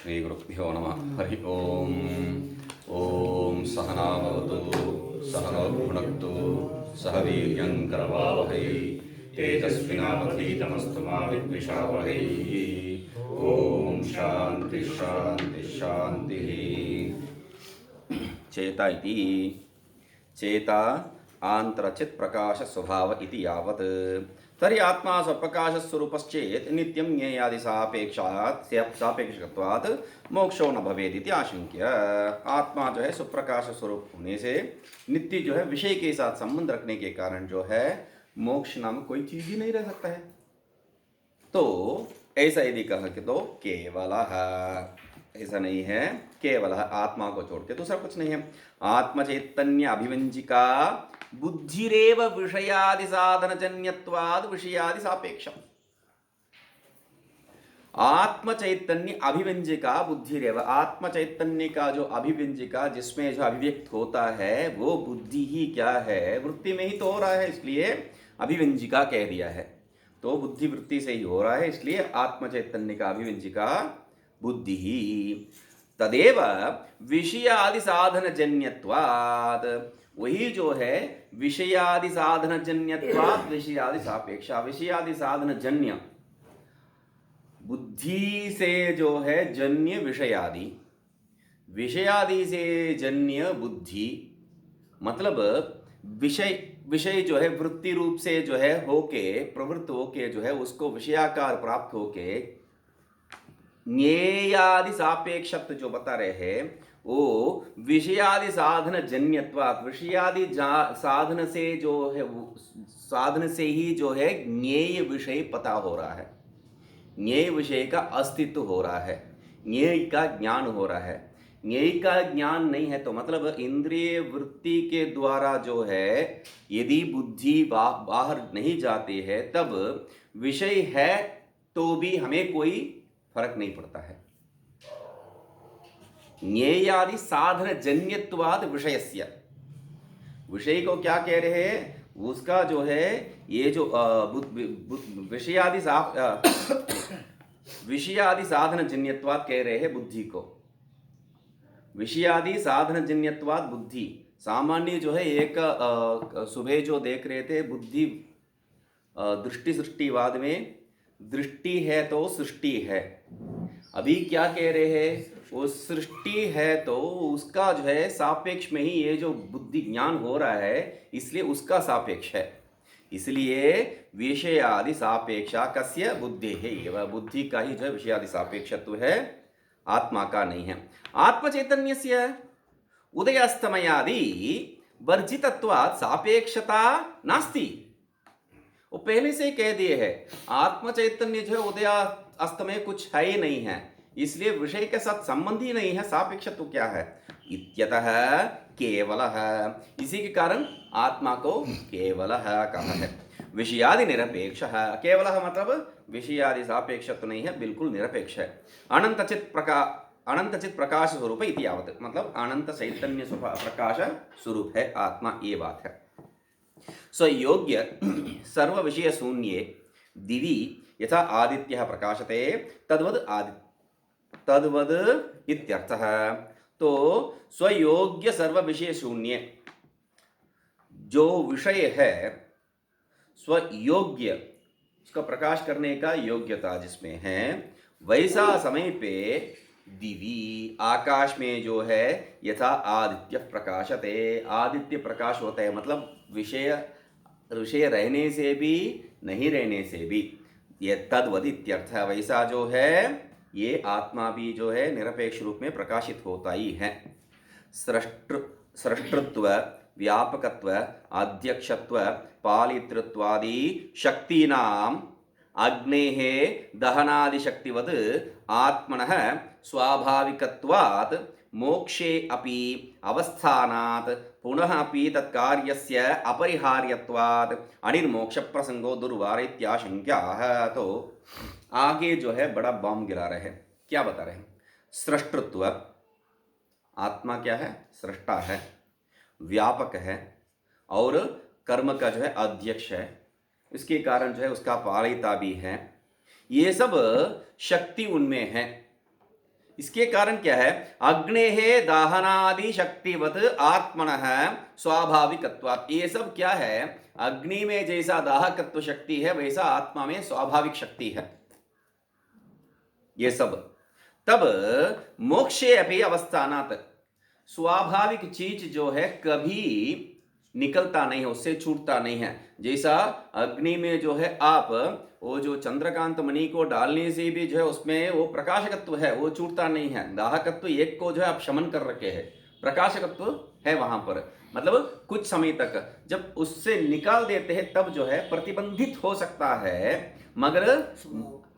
श्रीगुरुभ्यो नमः। हरि ओम। ओम सहना भवतु सहनौ भुनक्तु सह वीर्यं करवावहै तेजस्विनावधीतमस्तु मा विद्विषावहै। ओम शांति शांति शांतिः। चेता इति चेता आंतरचित प्रकाश स्वभाव इति यावत् तर्हि आत्मा स्वप्रकाश स्वरूपश्चेत् नित्यं ज्ञेयादि सापेक्षकत्वात् मोक्षो न भवेत् इति आशंक्य। आत्मा जो है स्वप्रकाश स्वरूप होने से नित्य जो है विषय के साथ संबंध रखने के कारण जो है मोक्ष नाम कोई चीज ही नहीं रह सकता है। तो ऐसा यदि कहा कि तो केवल ऐसा नहीं है, केवल आत्मा को छोड़ के दूसरा कुछ नहीं है। आत्म चैतन्य अभिव्यंजिका बुद्धिरेव विषयादि साधन जन्यत्वाद विषयादि सापेक्षम। आत्म चैतन्य अभिव्यंजिका बुद्धिरेव, आत्म चैतन्य का जो अभिव्यंजिका जिसमें जो अभिव्यक्त होता है वो बुद्धि ही क्या है, वृत्ति में ही तो हो रहा है, इसलिए अभिव्यंजिका कह दिया है। तो बुद्धि वृत्ति से ही हो रहा है, इसलिए आत्म चैतन्य का अभिव्यंजिका बुद्धि ही। तदेव विषयादि साधन जन्यत्वात्, वही जो है विषयादि साधन जन्यत्वात् विषयादि सापेक्षा। विषयादि साधन जन्य बुद्धि से जो है जन्य विषयादि, विषयादि से जन्य बुद्धि, मतलब विषय जो है वृत्ति रूप से जो है होके प्रवृत्त होके जो है उसको विषयाकार प्राप्त होके ज्ञेयादि सापेक्षत्व जो बता रहे हैं वो विषयादि साधन जन्यत्वात्, विषयादि साधन से जो है साधन से ही जो है ज्ञेय विषय पता हो रहा है, ज्ञेय विषय का अस्तित्व हो रहा है, ज्ञेय का ज्ञान हो रहा है। ज्ञेय का ज्ञान नहीं है तो मतलब इंद्रिय वृत्ति के द्वारा जो है यदि बुद्धि बाहर नहीं जाती है तब विषय है तो भी हमें कोई फर्क नहीं पड़ता है। ज्ञेयादि साधन जन्यत्वाद विषयस्य, विषय को क्या कह रहे हैं, उसका जो है ये जो विषयादि साधन जन्यत्वाद कह रहे हैं बुद्धि को। विषयादि साधन जन्यत्वाद बुद्धि, सामान्य जो है एक सुबह जो देख रहे थे बुद्धि दृष्टि सृष्टिवाद में दृष्टि है तो सृष्टि है। अभी क्या कह रहे हैं, वो सृष्टि है तो उसका जो है सापेक्ष में ही ये जो बुद्धि ज्ञान हो रहा है इसलिए उसका सापेक्ष है। इसलिए विषयादि सापेक्षा कस्य बुद्धि है, वह बुद्धि का ही जो है विषयादि सापेक्षत्व है, आत्मा का नहीं है। आत्म चैतन्यस्य उदयास्तमयादि वर्जितत्वात् सापेक्षता नास्ति, वो पहले से ही कह दिए है आत्म चैतन्य जो है उदय अस्तमय कुछ है ही नहीं है, इसलिए विषय के साथ संबंध ही नहीं है, सापेक्षत्व क्या है इत्यतः केवल है, इसी के कारण आत्मा को केवल कहा है। विषयादि निरपेक्ष है, केवल मतलब विषयादि सापेक्षत्व नहीं है, बिल्कुल निरपेक्ष है। अनंतचित प्रकाश स्वरूप इति यावत्, मतलब अनंत चैतन्य प्रकाश स्वरूप है आत्मा, ये बात है। स्वयोग्य सर्व विषय शून्ये दिवि यथा आदित्यः प्रकाशते तद्वद इत्यर्थः। तो स्वयोग्य सर्व विषय शून्य, जो विषय है स्वयोग्य, उसका प्रकाश करने का योग्यता जिसमें है, वैसा समय पे दिवी आकाश में जो है यथा आदित्य प्रकाशते, आदित्य प्रकाश होता है, मतलब विषय रहने से भी नहीं रहने से भी, ये तद्वद इत्यर्थ, वैसा जो है ये आत्मा भी जो है निरपेक्ष रूप में प्रकाशित होता ही है। सृष्टृत्व व्यापकत्व अध्यक्षत्व पालितृत्वादि शक्तीनाम अग्नेः दहनादि शक्तिवद आत्मनः स्वाभाविकत्वात् मोक्षे अपि अवस्थानात् पुनः अपि तत्कार्यस्य अपरिहार्यत्वात् अनिर्मोक्ष प्रसंगो दुर्वार इत्याशंक्याः। तो आगे जो है बड़ा बॉम्ब गिरा रहे हैं, क्या बता रहे हैं, सृष्टृत्व, आत्मा क्या है, सृष्टा है, व्यापक है और कर्म का जो है अध्यक्ष है, इसके कारण जो है उसका पालिता भी है, ये सब शक्ति उनमें है। इसके कारण क्या है? अग्नेः दाहनादि शक्तिवत आत्मनः स्वाभाविकत्वात्। ये सब क्या है? अग्नि में जैसा दाहकत्व शक्ति है वैसा आत्मा में स्वाभाविक शक्ति है ये सब। तब मोक्षे अपि अवस्थानात्, स्वाभाविक चीज जो है कभी निकलता नहीं है, उससे छूटता नहीं है। जैसा अग्नि में जो है आप वो जो चंद्रकांत मणि को डालने से भी जो है उसमें वो प्रकाशकत्व है, वो छूटता नहीं है। दाहकत्व एक को जो है आप शमन कर रखे हैं, प्रकाशकत्व है वहां पर, मतलब कुछ समय तक। जब उससे निकाल देते हैं तब जो है प्रतिबंधित हो सकता है, मगर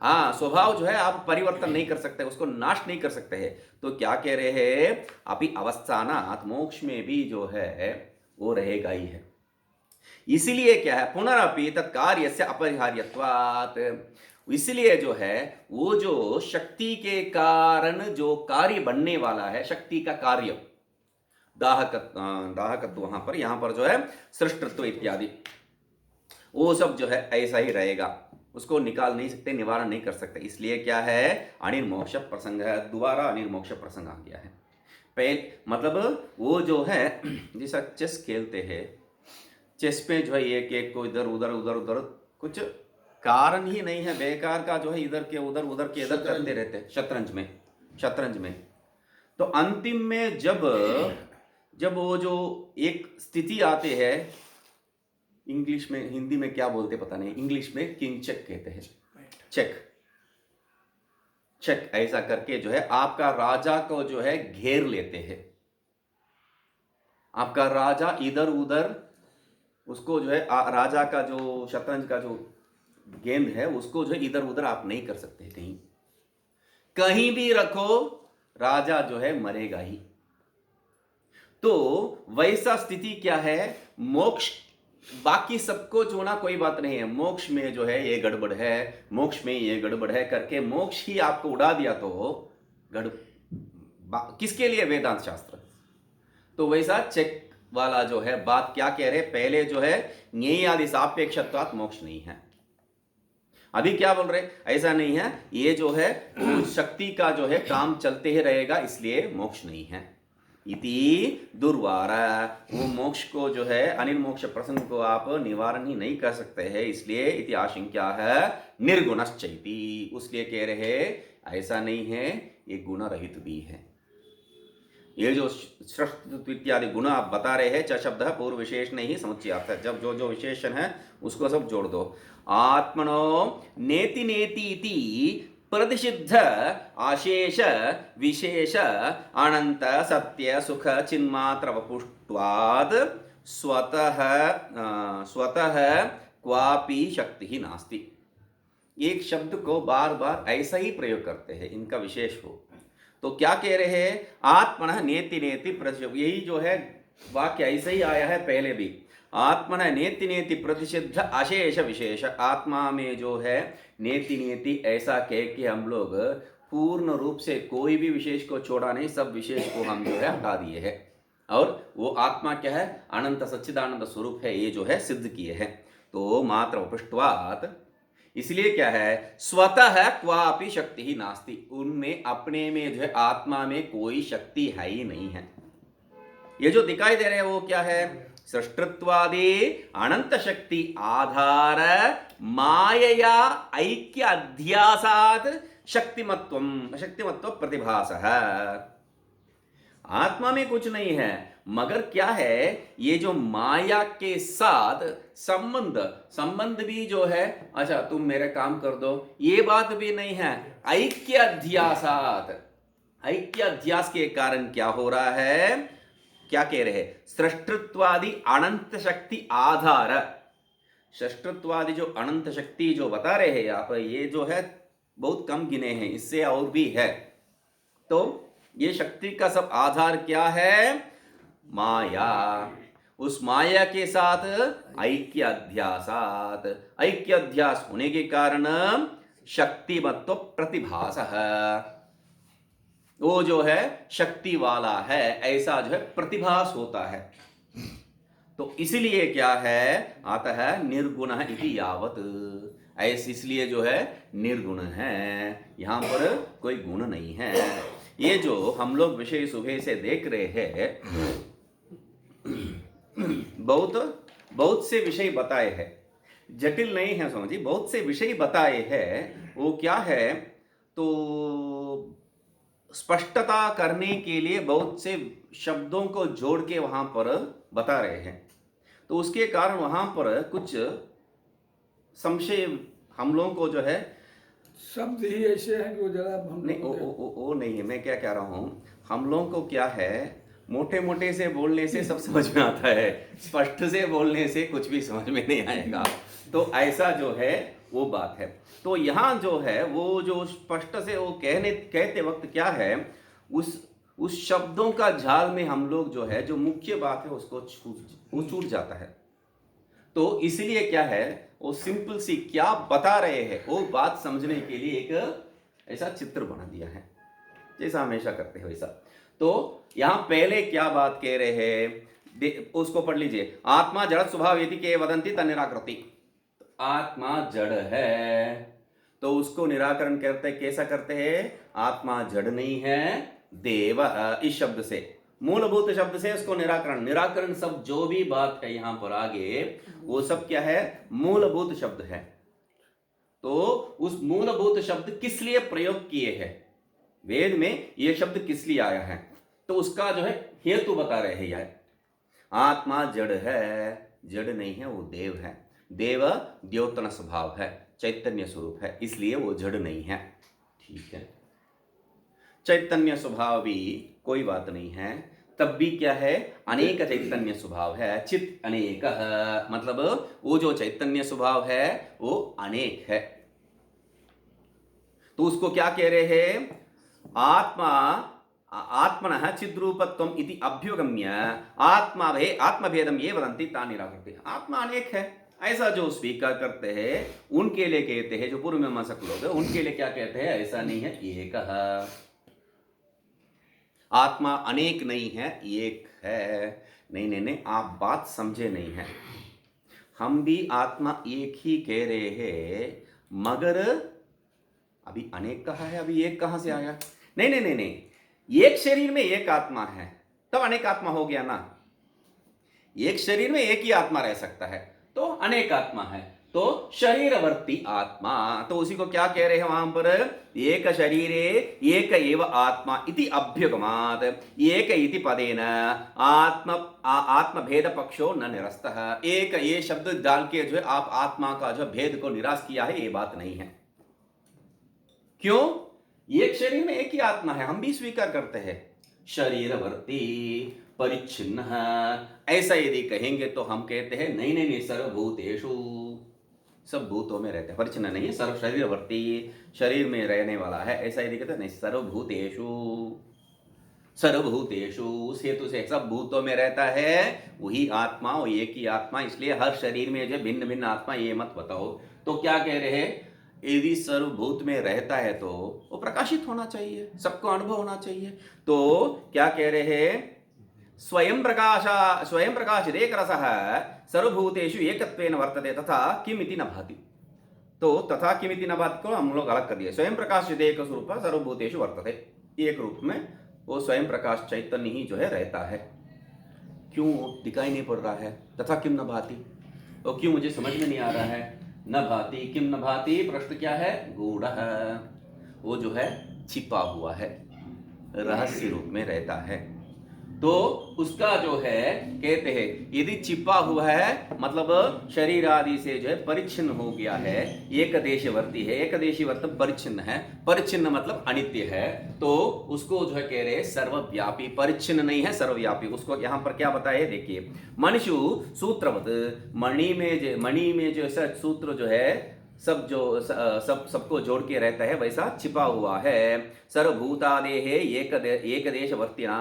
हाँ स्वभाव जो है आप परिवर्तन नहीं कर सकते, उसको नाश नहीं कर सकते हैं। तो क्या कह रहे हैं? अभी अवस्थानात्, मोक्ष में भी जो है वो रहेगा ही है। इसीलिए क्या है? पुनरपि तत्कार्य से अपरिहार्यत्वात्, इसलिए जो है वो जो शक्ति के कारण जो कार्य बनने वाला है, शक्ति का कार्य, दाहकत्व वहां पर, यहां पर जो है सृष्टत्व इत्यादि, वो सब जो है ऐसा ही रहेगा, उसको निकाल नहीं सकते, निवारण नहीं कर सकते। इसलिए क्या है? अनिर्मोक्ष प्रसंग है, दोबारा अनिर्मोक्ष प्रसंग आ गया है। पहले मतलब वो जो है जैसा चेस खेलते हैं, चेस पे जो है एक एक को इधर उधर उधर उधर, कुछ कारण ही नहीं है, बेकार का जो है इधर के उधर उधर के इधर करते रहते हैं शतरंज में। तो अंतिम में जब वो जो एक स्थिति आते हैं, इंग्लिश में, हिंदी में क्या बोलते पता नहीं, इंग्लिश में किंग चेक कहते हैं, चेक ऐसा करके जो है आपका राजा को जो है घेर लेते हैं। आपका राजा इधर उधर, उसको जो है राजा का जो शतरंज का जो गेंद है उसको जो है इधर उधर आप नहीं कर सकते, कहीं भी रखो राजा जो है मरेगा ही। तो वैसा स्थिति क्या है? मोक्ष, बाकी सबको छोड़ना कोई बात नहीं है, मोक्ष में जो है ये गड़बड़ है, मोक्ष में ये गड़बड़ है करके मोक्ष ही आपको उड़ा दिया तो किसके लिए वेदांत शास्त्र? तो वैसा चेक वाला जो है बात क्या कह रहे? पहले जो है न्याय आदि सापेक्षत्वात् मोक्ष नहीं है। अभी क्या बोल रहे? ऐसा नहीं है, ये जो है शक्ति का जो है काम चलते ही रहेगा, इसलिए मोक्ष नहीं है। इति दुर्वारा, वो मोक्ष को जो है अनिर्मोक्ष प्रसंग को आप निवारण ही नहीं कर सकते हैं, इसलिए इति आशंका है निर्गुणश्चैति। उसलिए कह रहे ऐसा नहीं है, ये गुण रहित भी है। ये जो सृष्टि इत्यादि गुण आप बता रहे हैं, च शब्द पूर्व विशेष नहीं समुच्चयार्थ है, जब जो जो विशेषण है उसको सब जोड़ दो। आत्मनो नेति नेति इति प्रतिषिद्ध आशेष विशेष अनंत सत्य सुख चिन्मात्र वपुष्ट्वाद स्वतः क्वापि शक्ति ही नास्ति। एक शब्द को बार बार ऐसा ही प्रयोग करते हैं, इनका विशेष हो। तो क्या कह रहे हैं? आत्मनः नेति नेति प्रतिषिद्ध, यही जो है वाक्य ऐसे ही आया है पहले भी। आत्मनः नेति नेति प्रतिषिद्ध अशेष विशेष, आत्मा में जो है नेति नेति ऐसा कह के हम लोग पूर्ण रूप से कोई भी विशेष को छोड़ा नहीं, सब विशेष को हम जो है हटा दिए हैं। और वो आत्मा क्या है? अनंत सच्चिदानंद स्वरूप है, ये जो है सिद्ध किए हैं। तो मात्र उपृष्टवात, इसलिए क्या है? स्वतः क्वापि शक्ति ही नास्ति, उनमें अपने में जो है आत्मा में कोई शक्ति है ही नहीं है। ये जो दिखाई दे रहे हैं वो क्या है? सृष्टत्वादि अनंत शक्ति आधार मायया ऐक्य अध्यासात् शक्तिमत्व प्रतिभासः। आत्मा में कुछ नहीं है, मगर क्या है? ये जो माया के साथ संबंध भी जो है, अच्छा तुम मेरे काम कर दो, ये बात भी नहीं है। ऐक्य अध्यासात्, ऐक्य अध्यास के कारण क्या हो रहा है? क्या कह रहे हैं? सृष्टत्वादि अनंत शक्ति आधार, सृष्टत्वादि जो अनंत शक्ति जो बता रहे हैं आप, ये जो है बहुत कम गिने हैं, इससे और भी है। तो ये शक्ति का सब आधार क्या है? माया। उस माया के साथ ऐक्य अध्यासात, ऐक्य अध्यास होने के कारण शक्तिमत्व प्रतिभासः, वो जो है शक्ति वाला है ऐसा जो है प्रतिभास होता है। तो इसलिए क्या है? अतः निर्गुण इति यावत, ऐसे इसलिए जो है निर्गुण है, यहां पर कोई गुण नहीं है। ये जो हम लोग विषय सुबह से देख रहे हैं, बहुत बहुत से विषय बताए हैं, जटिल नहीं है समझिए, बहुत से विषय बताए हैं। वो क्या है, तो स्पष्टता करने के लिए बहुत से शब्दों को जोड़ के वहां पर बता रहे हैं, तो उसके कारण वहां पर कुछ संशय हम लोगों को जो है, शब्द ही ऐसे हैं कि वो जरा हम नहीं वो नहीं है। मैं क्या कह रहा हूँ, हम लोगों को क्या है, मोटे मोटे से बोलने से सब समझ में आता है, स्पष्ट से बोलने से कुछ भी समझ में नहीं आएगा। तो ऐसा जो है वो बात है। तो यहाँ जो है वो जो स्पष्ट से वो कहते वक्त क्या है, उस शब्दों का जाल में हम लोग जो है, जो मुख्य बात है उसको छूट जाता है। तो इसलिए क्या है, वो सिंपल सी क्या बता रहे हैं वो बात समझने के लिए एक ऐसा चित्र बना दिया है, जैसा हमेशा करते हैं वैसा। तो यहां पहले क्या बात कह रहे हैं, उसको पढ़ लीजिए। आत्मा जड़ स्वभाव यदि के वदंती तन्निराकृति। आत्मा जड़ है तो उसको निराकरण करते कैसा करते हैं, आत्मा जड़ नहीं है, देव इस शब्द से, मूलभूत शब्द से उसको निराकरण सब जो भी बात है यहां पर आगे, वो सब क्या है, मूलभूत शब्द है। तो उस मूलभूत शब्द किस लिए प्रयोग किए हैं, वेद में ये शब्द किस लिए आया है, तो उसका जो है हेतु बता रहे हैं। यह आत्मा जड़ है, जड़ नहीं है, वो देव है। देव द्योतन स्वभाव है, चैतन्य स्वरूप है, इसलिए वो जड़ नहीं है। ठीक है, चैतन्य स्वभाव भी कोई बात नहीं है, तब भी क्या है, अनेक चैतन्य स्वभाव है। चित अनेक, मतलब वो जो चैतन्य स्वभाव है वो अनेक है। तो उसको क्या कह रहे हैं, आत्मनः चिद्रूपत्वम् इति अभ्युगम्य आत्मभेदम ये वदन्ति तान् निराकृति। आत्मा अनेक है ऐसा जो स्वीकार करते हैं उनके लिए कहते हैं, जो पूर्व मीमांसक लोग हैं उनके लिए क्या कहते हैं, ऐसा नहीं है, एक आत्मा अनेक नहीं है, एक है। नहीं, आप बात समझे नहीं है। हम भी आत्मा एक ही कह रहे हैं, मगर अभी अनेक कहा है, अभी एक कहां से आया? नहीं, एक शरीर में एक आत्मा है तब अनेक आत्मा हो गया ना। एक शरीर में एक ही आत्मा रह सकता है तो अनेक आत्मा है, तो शरीरवर्ती आत्मा। तो उसी को क्या कह रहे हैं वहां पर, एक शरीरे एक एव आत्मा इति अभ्युगमात् एक इति पदेन आत्मभेद पक्षो न निरस्तः। एक ये शब्द डाल के जो है आप आत्मा का जो भेद को निराश किया है, ये बात नहीं है। क्यों? एक शरीर में एक ही आत्मा है, हम भी स्वीकार करते हैं। शरीरवर्ती परिच्छिन्न, ऐसा यदि कहेंगे तो हम कहते हैं नहीं, सर्वभूतेषु, सब भूतों में रहते हैं, परिच्छिन्न नहीं है, सर्व शरीरवर्ती, शरीर में रहने वाला है, ऐसा यदि कहते हैं नहीं, सर्वभूतेषु उस हेतु से सब भूतों में रहता है वही आत्मा, वो एक ही आत्मा, इसलिए हर शरीर में जो भिन्न भिन्न आत्मा, ये मत बताओ। तो क्या कह रहे हैं, यदि सर्वभूत में रहता है तो वो प्रकाशित होना चाहिए, सबको अनुभव होना चाहिए। तो क्या कह रहे हैं, स्वयं प्रकाशित एक रसः सर्वभूतेषु एकत्वेन वर्तते तथा किमिति न भाति। तो तथा किमिति न भाति को हम लोग अलग कर दिए। स्वयं प्रकाशित एक स्वरूप सर्वभूतेषु वर्तते, एक रूप में वो स्वयं प्रकाश चैतन्य ही जो है रहता है। क्यों दिखाई नहीं पड़ रहा है, तथा किम न भाति, तो क्यों मुझे समझ में नहीं आ रहा है, न भाति किम न भाति, प्रश्न क्या है, गूढ़, वो जो है छिपा हुआ है, रहस्य रूप में रहता है। तो उसका जो है कहते हैं यदि छिपा हुआ है मतलब शरीर आदि से जो है परिच्छिन्न हो गया है, एक देशवर्ती है, एक देशी वर्तन परिच्छिन्न है, परिच्छिन्न मतलब अनित्य है, तो उसको जो है कह रहे हैं सर्वव्यापी, परिच्छिन्न नहीं है सर्वव्यापी। उसको यहाँ पर क्या बताया देखिए, मनुष्य सूत्रवत, मणि में जो सूत्र जो है सब जो सबको जोड़ के रहता है वैसा छिपा हुआ है। सर्वभूतादेः एक देशवर्तिना,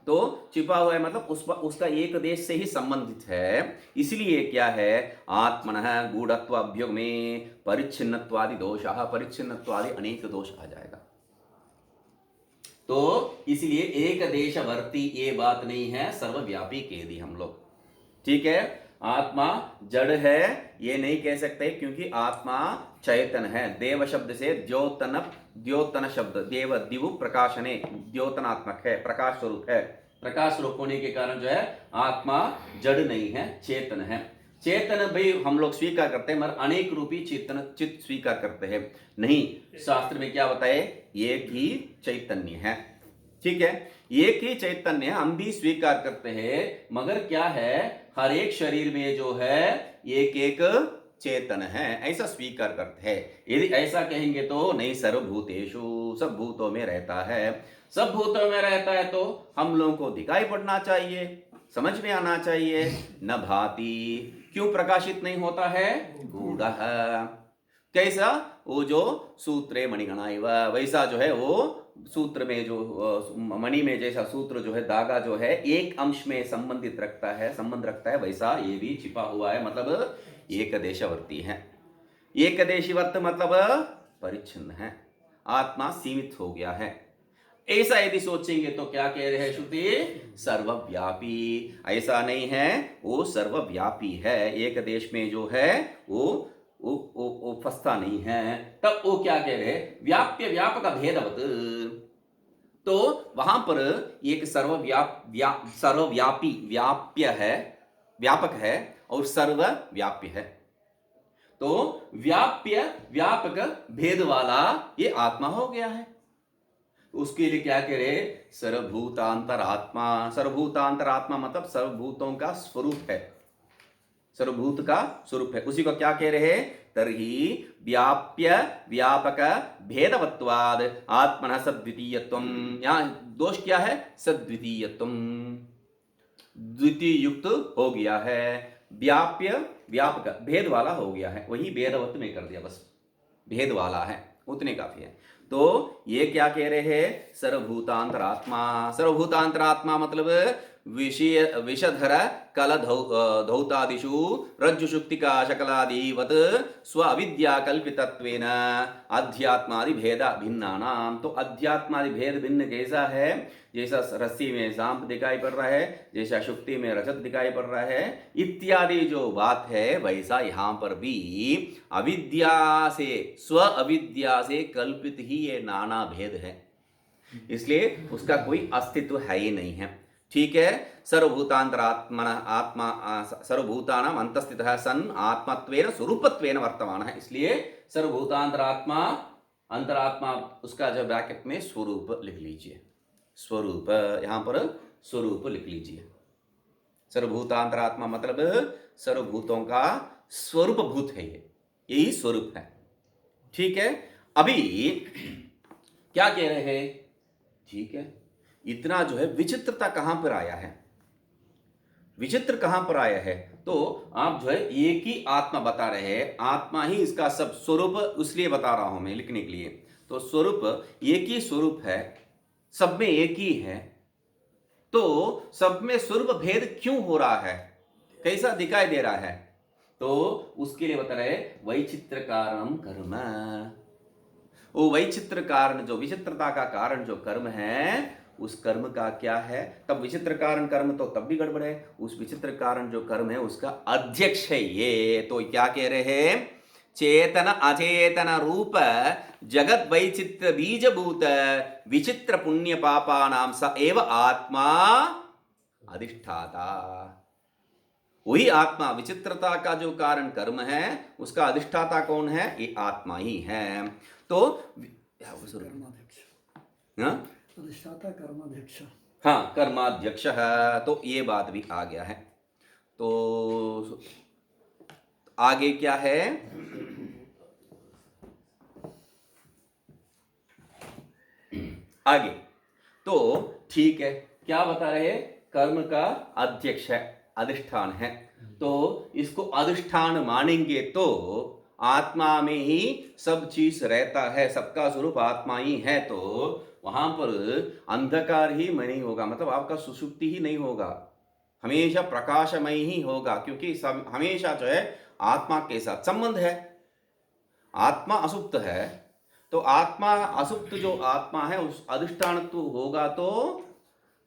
तो छिपा हुआ है मतलब उसका एक देश से ही संबंधित है। इसलिए क्या है, आत्मनः गूढ़त्वाभ्युगमे परिच्छिन्नत्वादि दोषः, परिच्छिन्नत्वादि अनेक दोष आ जाएगा। तो इसलिए एक देशवर्ती ये बात नहीं है, सर्वव्यापी कह दी हम लोग। ठीक है, आत्मा जड़ है ये नहीं कह सकते, क्योंकि आत्मा चैतन है। देव शब्द से द्योतन, द्योतन शब्द देव दिवु प्रकाशने, द्योतनात्मक है, प्रकाश स्वरूप है। प्रकाश स्वरूप होने के कारण जो है आत्मा जड़ नहीं है, चेतन है। चेतन भी हम लोग स्वीकार करते हैं, मगर अनेक रूपी चेतन चित्त स्वीकार करते हैं नहीं। शास्त्र में क्या बताए, एक ही चैतन्य है। ठीक है, एक ही चैतन्य हम भी स्वीकार करते हैं, मगर क्या है, हर एक शरीर में जो है एक एक चेतन है, ऐसा स्वीकार करते हैं। यदि ऐसा कहेंगे तो नहीं, सर्वभूतेषु, सब भूतों में रहता है। सब भूतों में रहता है तो हम लोगों को दिखाई पड़ना चाहिए, समझ में आना चाहिए। न भाति, क्यों प्रकाशित नहीं होता है, गूढ़ः, कैसा, वो जो सूत्रे मणिगणा इव, वैसा जो है वो सूत्र में जो मणि में जैसा सूत्र जो है, धागा जो है एक अंश में संबंधित रखता है, संबंध रखता है, वैसा ये भी छिपा हुआ है, मतलब एक देशवर्ती है। एक देशीवर्त मतलब परिच्छिन्न है, आत्मा सीमित हो गया है। ऐसा यदि सोचेंगे तो क्या कह रहे हैं श्रुति, सर्वव्यापी। ऐसा नहीं है, वो सर्वव्यापी है, एक देश में जो है वो फंसता नहीं है। तब वो क्या कह रहे, व्याप्य व्यापक भेदवत, तो वहां पर एक सर्वव्यापी व्याप्य है, व्यापक है, और सर्वव्याप्य है। तो व्याप्य व्यापक भेद वाला ये आत्मा हो गया है। उसके लिए क्या कह रहे, सर्वभूतांतर आत्मा। सर्वभूतांतर आत्मा मतलब सर्वभूतों का स्वरूप है, सर्वभूत का स्वरूप है, उसी को क्या कह रहे हैं, तर्हि व्याप्य व्यापक भेदवत्वाद आत्मनः सद्वितीयत्वम्। यहां दोष क्या है, सद्वितीयत्वम्, द्वितीय युक्त हो गया है, व्याप्य व्यापक भेद वाला हो गया है, वही भेदवत्व में कर दिया, बस भेद वाला है, उतने काफी है। तो ये क्या कह रहे हैं, सर्वभूतांतरात्मा। सर्वभूतांतरात्मा मतलब विषधर कल धौतादिषु रज्जु शुक्तिका शकलादिवत स्व अविद्या कल्पितत्वेन अध्यात्मादि भेद भिन्नानाम। तो अध्यात्मादि भेद भिन्न कैसा है, जैसा रस्सी में सांप दिखाई पड़ रहा है, जैसा शुक्ति में रजत दिखाई पड़ रहा है, इत्यादि जो बात है, वैसा यहाँ पर भी अविद्या से, स्व अविद्या से कल्पित ही ये नाना भेद है, इसलिए उसका कोई अस्तित्व है ही नहीं है। ठीक है, सर्वभूतांतरात्मन आत्मा, सर्वभूतानाम अंतस्थितः सन आत्मत्वेन स्वरूपत्वेन वर्तमान है, इसलिए सर्वभूतांतरात्मा, अंतरात्मा, उसका जो ब्रैकेट में स्वरूप लिख लीजिए, स्वरूप, यहां पर स्वरूप लिख लीजिए। सर्वभूतांतरात्मा मतलब सर्वभूतों का स्वरूप भूत है, ये यही स्वरूप है। ठीक है, अभी क्या कह रहे हैं, ठीक है, इतना जो है विचित्रता कहां पर आया है, विचित्र कहां पर आया है, तो आप जो है एक ही आत्मा बता रहे हैं, आत्मा ही इसका सब स्वरूप, इसलिए बता रहा हूं मैं लिखने के लिए। तो स्वरूप एक ही स्वरूप है, सब में एक ही है, तो सब में स्वरूप भेद क्यों हो रहा है, कैसा दिखाई दे रहा है, तो उसके लिए बता रहे वैचित्र कारणम कर्म। वो वैचित्र कारण, जो विचित्रता का कारण जो कर्म है, उस कर्म का क्या है, तब विचित्र कारण कर्म तो तब भी गड़बड़ है, उस विचित्र कारण जो कर्म है उसका अध्यक्ष है ये। तो क्या कह रहे हैं, चेतन अचेतन रूप जगत वैचित्र बीजभूत विचित्र पुण्य पापानाम स एव आत्मा अधिष्ठाता। वही आत्मा, विचित्रता का जो कारण कर्म है, उसका अधिष्ठाता कौन है, ये आत्मा ही है। तो अधिष्ठाता कर्माध्यक्ष, हाँ, कर्माध्यक्ष है, तो ये बात भी आ गया है। तो आगे क्या है, आगे तो ठीक है, क्या बता रहे, कर्म का अध्यक्ष है, अधिष्ठान है, तो इसको अधिष्ठान मानेंगे तो आत्मा में ही सब चीज रहता है, सबका स्वरूप आत्मा ही है, तो वहां पर अंधकार ही नहीं होगा, मतलब आपका सुषुप्ति ही नहीं होगा, हमेशा प्रकाशमय ही होगा, क्योंकि सब हमेशा जो है आत्मा के साथ संबंध है। आत्मा असुप्त है, तो आत्मा असुप्त जो आत्मा है उस अधिष्ठान तो होगा, तो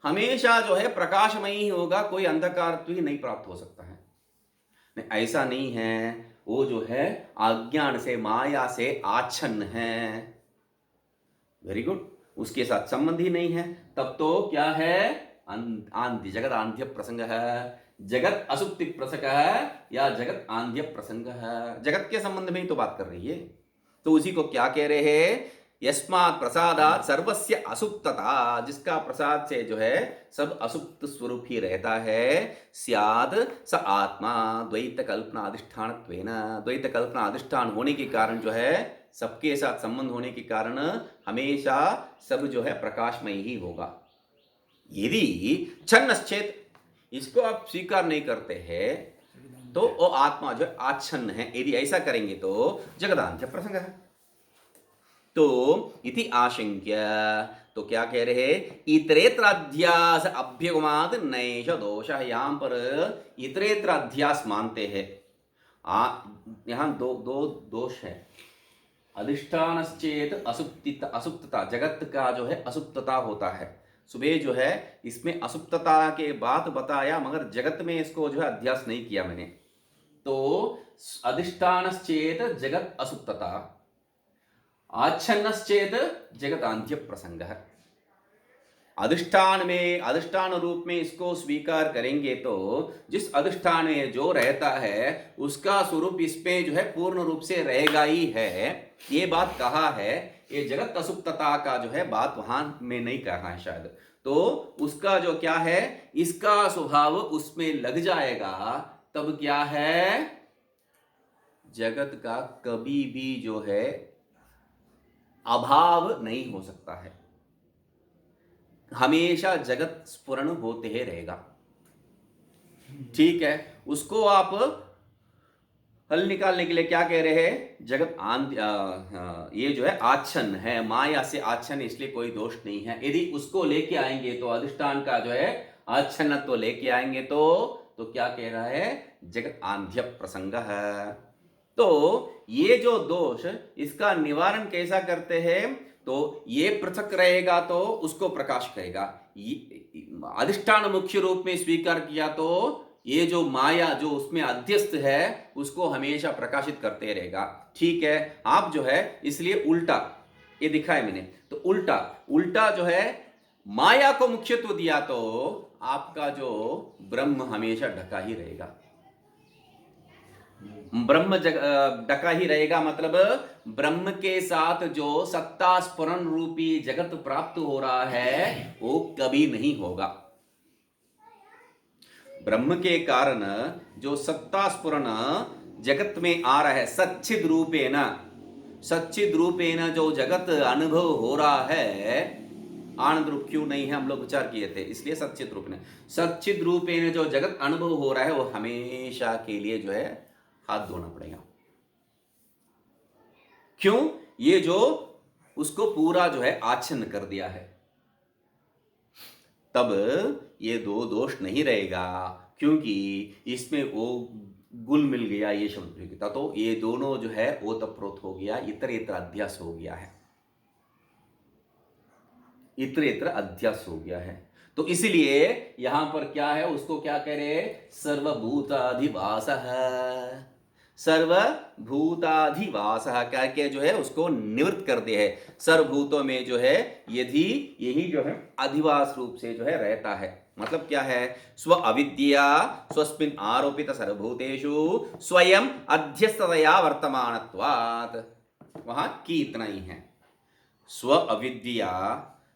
हमेशा जो है प्रकाशमय ही होगा, कोई अंधकार तो ही नहीं प्राप्त हो सकता है। नहीं, ऐसा नहीं है, वो जो है अज्ञान से, माया से आच्छन्न है। वेरी गुड, उसके साथ संबंध ही नहीं है, तब तो क्या है, आंध्य जगत आंध्य प्रसंग है, जगत असुप्ति प्रसंग है या जगत आंध्य प्रसंग है, जगत के संबंध में ही तो बात कर रही है। तो उसी को क्या कह रहे हैं, यस्मात् प्रसादात् सर्वस्य असुप्तता, जिसका प्रसाद से जो है सब असुप्त स्वरूप ही रहता है, स्याद स आत्मा द्वैत कल्पना अधिष्ठानत्वेन, द्वैत कल्पना अधिष्ठान होने के कारण जो है, सबके साथ संबंध होने के कारण हमेशा सब जो है प्रकाशमय ही होगा। यदि छन्नश्चेत, इसको आप स्वीकार नहीं करते हैं तो वो आत्मा जो है आच्छन्न है, यदि ऐसा करेंगे तो जगदांत्य प्रसंग है। तो इति आशंक्य, तो क्या कह रहे हैं, इतरेत्र अध्यास अभ्युगमाद नैष दोष, यहां पर इतरेत्र अध्यास मानते हैं। यहां दो दो दोष है, अधिष्ठानश्चेत असुप्तता, जगत का जो है असुप्तता होता है। सुबह जो है इसमें असुप्तता के बात बताया, मगर जगत में इसको जो है अध्यास नहीं किया मैंने। तो अधिष्ठानश्चेत जगत असुप्तता, आच्छन्नश्चेत जगत आंध्य प्रसंग है। अधिष्ठान में, अधिष्ठान रूप में इसको स्वीकार करेंगे तो जिस अधिष्ठान में जो रहता है उसका स्वरूप इसमें जो है पूर्ण रूप से रहेगा ही है। ये बात कहा है, ये जगत असुप्तता का जो है बात वहां में नहीं कहा है शायद। तो उसका जो क्या है, इसका स्वभाव उसमें लग जाएगा, तब क्या है, जगत का कभी भी जो है अभाव नहीं हो सकता है, हमेशा जगत स्फुरण होते ही रहेगा। ठीक है, उसको आप हल निकालने के लिए क्या कह रहे हैं, जगत ये जो है आच्छन्न है, माया से आच्छन्न, इसलिए कोई दोष नहीं है। यदि उसको लेके आएंगे तो अधिष्ठान का जो है आच्छन्नत्व लेके आएंगे तो क्या कह रहा है, जगत आंध्य प्रसंग है। तो ये जो दोष, इसका निवारण कैसा करते हैं, तो ये पृथक रहेगा तो उसको प्रकाश करेगा, अधिष्ठान मुख्य रूप में स्वीकार किया तो ये जो माया जो उसमें अध्यस्त है उसको हमेशा प्रकाशित करते रहेगा। ठीक है, आप जो है इसलिए उल्टा ये दिखाया मैंने, तो उल्टा उल्टा जो है माया को मुख्यत्व दिया तो आपका जो ब्रह्म हमेशा ढका ही रहेगा। ब्रह्म ढका ही रहेगा मतलब ब्रह्म के साथ जो सत्ता स्फुरण रूपी जगत प्राप्त हो रहा है वो कभी नहीं होगा। ब्रह्म के कारण जो सत्ता स्फुरण जगत में आ रहा है, सच्चिद रूपेण जो जगत अनुभव हो रहा है, आनंद रूप क्यों नहीं है हम लोग विचार किए थे, इसलिए सच्चिद रूपेण जो जगत अनुभव हो रहा है वो हमेशा के लिए जो है हाथ धोना पड़ेगा। क्यों, ये जो उसको पूरा जो है आच्छन्न कर दिया है, तब ये दो दोष नहीं रहेगा, क्योंकि इसमें वो गुल मिल गया ये शब्द प्रयोगिता, तो ये दोनों जो है ओतप्रोत हो गया, इतरेतर अध्यास हो गया है, इतरेतर अध्यास हो गया है। तो इसलिए यहां पर क्या है, उसको क्या कह रहे, सर्वभूताधिवास, सर्वभूताधिवास करके जो है उसको निवृत्त कर दे है। सर्वभूतों में जो है यही जो है अधिवास रूप से जो है रहता है। मतलब क्या है, स्व अविद्या स्वस्मिन् आरोपित सर्वभूतेषु स्वयं अध्यस्ततया वर्तमानत्वात्, वहां की इतना ही है, स्व अविद्या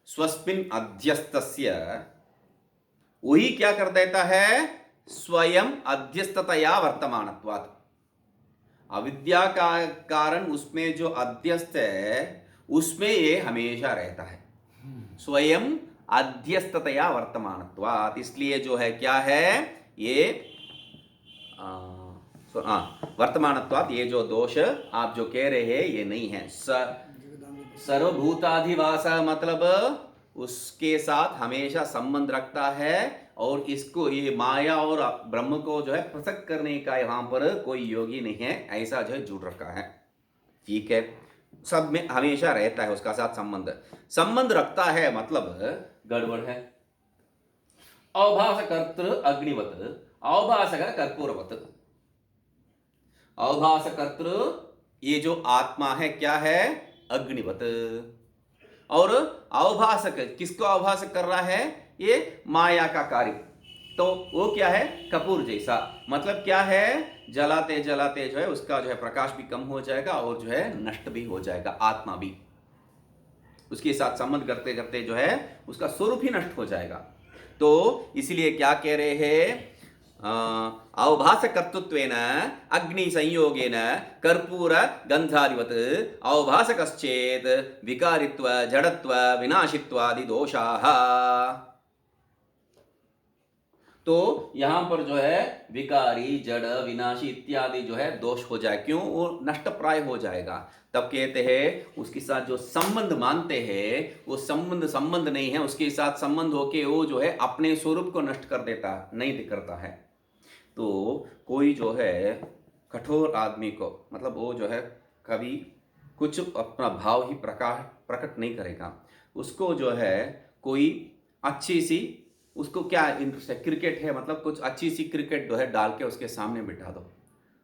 स्वस्मिन् अध्यस्तस्य, वही क्या कर देता है, स्वयं अध्यस्ततया वर्तमानत्वात्, अविद्या का कारण उसमें जो अध्यस्त है उसमें ये हमेशा रहता है, स्वयं अध्यस्ततया वर्तमानत्वात्, इसलिए जो है क्या है ये वर्तमानत्वात्, ये जो दोष आप जो कह रहे हैं ये नहीं है। सर्वभूताधिवास मतलब उसके साथ हमेशा संबंध रखता है, और इसको ये माया और ब्रह्म को जो है पृथक करने का यहाँ पर कोई योगी नहीं है, ऐसा जो है जुड़ रखा है। ठीक है, सब में हमेशा रहता है, उसका साथ संबंध रखता है, मतलब गड़बड़ है। अवभास कर्तृ अग्निवत, अवभासक कर्पूरवत, अवभास कर्तृ ये जो आत्मा है क्या है, अग्निवत। और अवभासक किसको अवभासक कर रहा है, ये माया का कार्य। तो वो क्या है, कपूर जैसा। मतलब क्या है, जलाते जलाते जो है उसका जो है प्रकाश भी कम हो जाएगा और जो है नष्ट भी हो जाएगा, आत्मा भी उसके साथ संबंध करते करते जो है उसका स्वरूप ही नष्ट हो जाएगा। तो इसलिए क्या कह रहे हैं, अवभासकर्तृत्वेन अग्नि संयोगेन कर्पूर गंधादिवत् अवभासकश्चेत् विकारित्व जडत्व विनाशित्वादि दोषाः। तो यहां पर जो है विकारी जड़ विनाशी इत्यादि जो है दोष हो जाए, क्यों, वो नष्ट प्राय हो जाएगा। तब कहते हैं उसके साथ जो संबंध मानते हैं वो संबंध नहीं है, उसके साथ संबंध होके वो जो है अपने स्वरूप को नष्ट कर देता नहीं करता है। तो कोई जो है कठोर आदमी को, मतलब वो जो है कभी कुछ अपना भाव ही प्रकट नहीं करेगा, उसको जो है कोई अच्छी सी, उसको क्या इंटरेस्ट है, क्रिकेट है, मतलब कुछ अच्छी सी क्रिकेट जो है डाल के उसके सामने बिठा दो,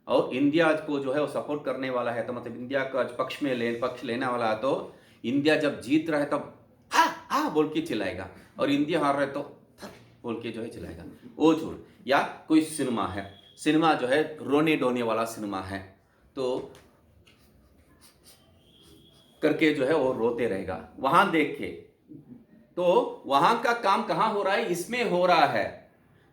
और इंडिया को जो है वो सपोर्ट करने वाला है, तो मतलब इंडिया का पक्ष लेने वाला है, तो इंडिया जब जीत रहा है तब हाँ हाँ बोल के चिल्लाएगा, और इंडिया हार रहा है तो बोल के जो है चिल्लाएगा, वो झूठ। या कोई सिनेमा जो है रोने डोने वाला सिनेमा है, तो करके जो है वो रोते रहेगा वहां देख के, तो वहां का काम कहां हो रहा है, इसमें हो रहा है।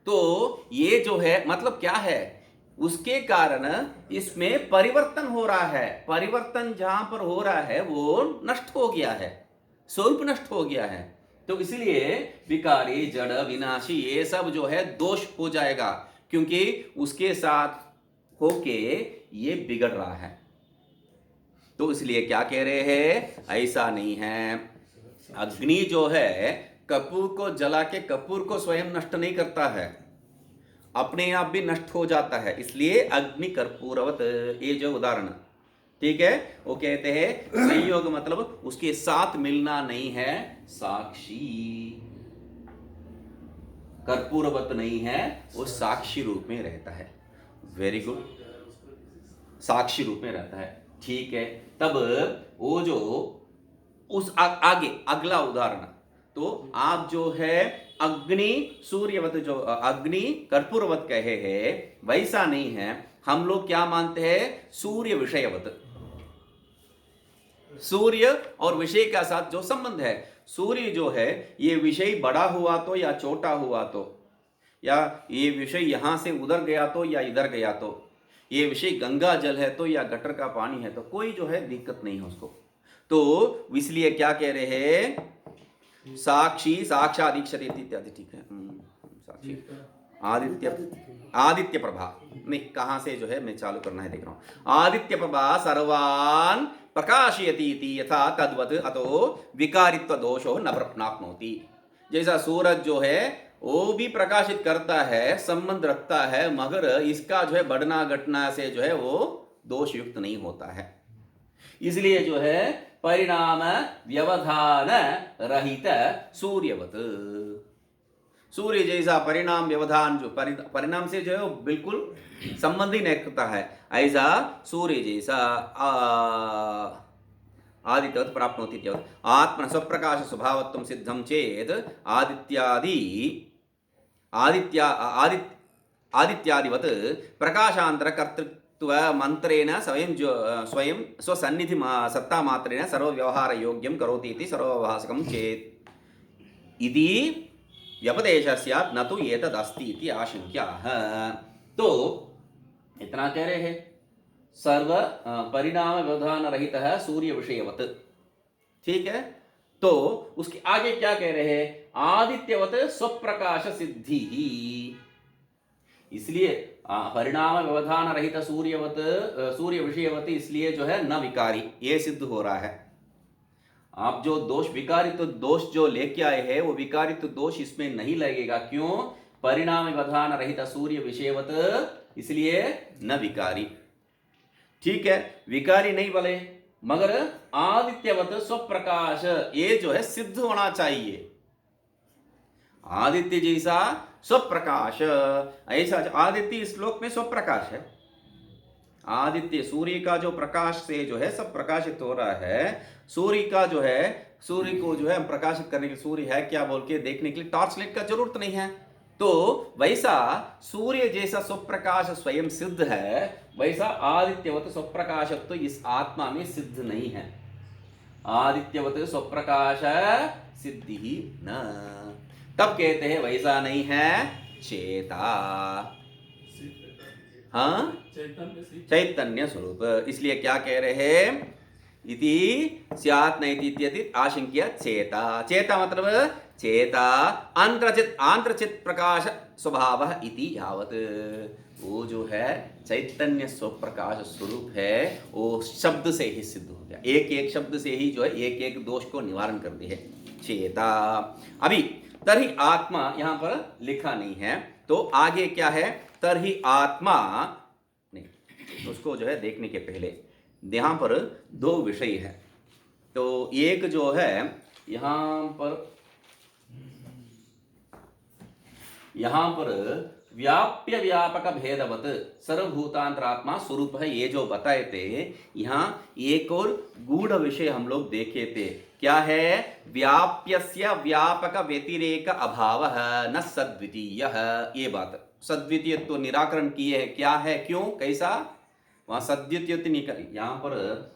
तो ये जो है मतलब क्या है, उसके कारण इसमें परिवर्तन हो रहा है, परिवर्तन जहां पर हो रहा है वो नष्ट हो गया है, स्वरूप नष्ट हो गया है। तो इसलिए विकारी जड़ विनाशी ये सब जो है दोष हो जाएगा, क्योंकि उसके साथ होके ये बिगड़ रहा है। तो इसलिए क्या कह रहे हैं, ऐसा नहीं है। अग्नि जो है कपूर को जला के कपूर को स्वयं नष्ट नहीं करता है, अपने आप भी नष्ट हो जाता है, इसलिए अग्नि कर्पूरवत, ये जो उदाहरण ठीक है, वो कहते हैं संयोग मतलब उसके साथ मिलना नहीं है, साक्षी कर्पूरवत नहीं है, वो साक्षी रूप में रहता है। वेरी गुड, साक्षी रूप में रहता है, ठीक है। तब वो जो उस आगे अगला उदाहरण, तो आप जो है अग्नि सूर्यवत, जो अग्नि कर्पूरवत कहे हैं वैसा नहीं है, हम लोग क्या मानते हैं, सूर्य विषयवत। सूर्य और विषय का साथ जो संबंध है, सूर्य जो है ये विषय बड़ा हुआ तो या छोटा हुआ तो, या ये विषय यहां से उधर गया तो या इधर गया तो, ये विषय गंगा जल है तो या गटर का पानी है तो कोई जो है दिक्कत नहीं है उसको। तो इसलिए क्या कह रहे हैं, साक्षी साक्षादीक्षते इत्यादि, ठीक है, साक्षी आदित्य प्रभा नहीं, कहां से जो है मैं चालू करना है देख रहा हूं, आदित्य प्रभा सर्वान प्रकाशयति इति यथा तद्वत् अतो विकारित्व दोषो न प्राप्नोति। जैसा सूरज जो है वो भी प्रकाशित करता है, संबंध रखता है, मगर इसका जो है बढ़ना घटना से जो है वो दोष युक्त नहीं होता है। इसलिए जो है परिणाम व्यवधान रहित सूर्यवत, सूर्य जैसा परिणाम व्यवधान जो परिणाम से जो है बिल्कुल संबंध ही नहीं रखता है, ऐसा सूर्य जैसा आदित्यवत् प्राप्नोति। आत्मन स्वप्रकाश स्वभावत्वं सिद्धं चेत् आदित्यादिवत् प्रकाशांतर कर्तृत्व मंत्रेण स्वयं स्वसन्निधि सत्ता मात्रेण सर्व व्यवहार योग्यं करोति इति सर्वभासकं चेत् इति व्यपदेश स्यात् न तु एतदस्ति इति आशंक्याः। तो इतना कह रहे हैं, सर्व परिणाम व्यवधान रहित है सूर्य विषयवत, ठीक है। तो उसके आगे क्या कह रहे हैं, आदित्यवत स्वप्रकाश सिद्धि ही, इसलिए परिणाम व्यवधान रहित सूर्य विषयवत, इसलिए जो है न विकारी, ये सिद्ध हो रहा है। आप जो दोष विकारित दोष जो लेके आए हैं वो विकारित दोष इसमें नहीं लगेगा, क्यों, परिणाम व्यवधान रहित सूर्य विषयवत, इसलिए न विकारी, ठीक है, विकारी नहीं बोले, मगर आदित्यवत स्वप्रकाश ये जो है सिद्ध होना चाहिए, आदित्य जैसा स्वप्रकाश, ऐसा आदित्य इस श्लोक में स्वप्रकाश है, आदित्य सूर्य का जो प्रकाश से जो है सब प्रकाशित हो रहा है। सूर्य का जो है, सूर्य को जो है हम प्रकाशित करने के लिए सूर्य है क्या बोल के देखने के लिए टॉर्च लाइट का जरूरत नहीं है। तो वैसा सूर्य जैसा स्वप्रकाश स्वयं सिद्ध है, वैसा आदित्यवत स्वप्रकाशत्व तो इस आत्मा में सिद्ध नहीं है। आदित्यवत स्वप्रकाश सिद्धि ही न, तब कहते हैं वैसा नहीं है चेता। हाँ, चैतन्य स्वरूप। इसलिए क्या कह रहे हैं, इति स्यात् नैति इत्यति आशंक्य चेता। चेता मतलब चेता आंतरचित प्रकाश स्वभाव इति यावत। वो जो है चैतन्य स्वप्रकाश स्वरूप है, वो शब्द से ही सिद्ध हो गया। एक एक शब्द से ही जो है एक एक दोष को निवारण करती है चेता। अभी तर्हि आत्मा यहां पर लिखा नहीं है, तो आगे क्या है, तर्हि आत्मा नहीं, उसको जो है देखने के पहले यहां पर दो विषय है। तो एक जो है यहां पर व्याप्य व्यापक भेदवत सर्वभूतांतरात्मा स्वरूप है, ये जो बताए थे। यहां एक और गूढ़ विषय हम लोग देखे थे, क्या है, व्याप्यस्य व्यापक व्यतिरेक अभाव न सद्वितीय। ये बात सद्वितीय तो निराकरण किए है, क्या है, क्यों, कैसा, वहां सद्वितीय निकर, यहां पर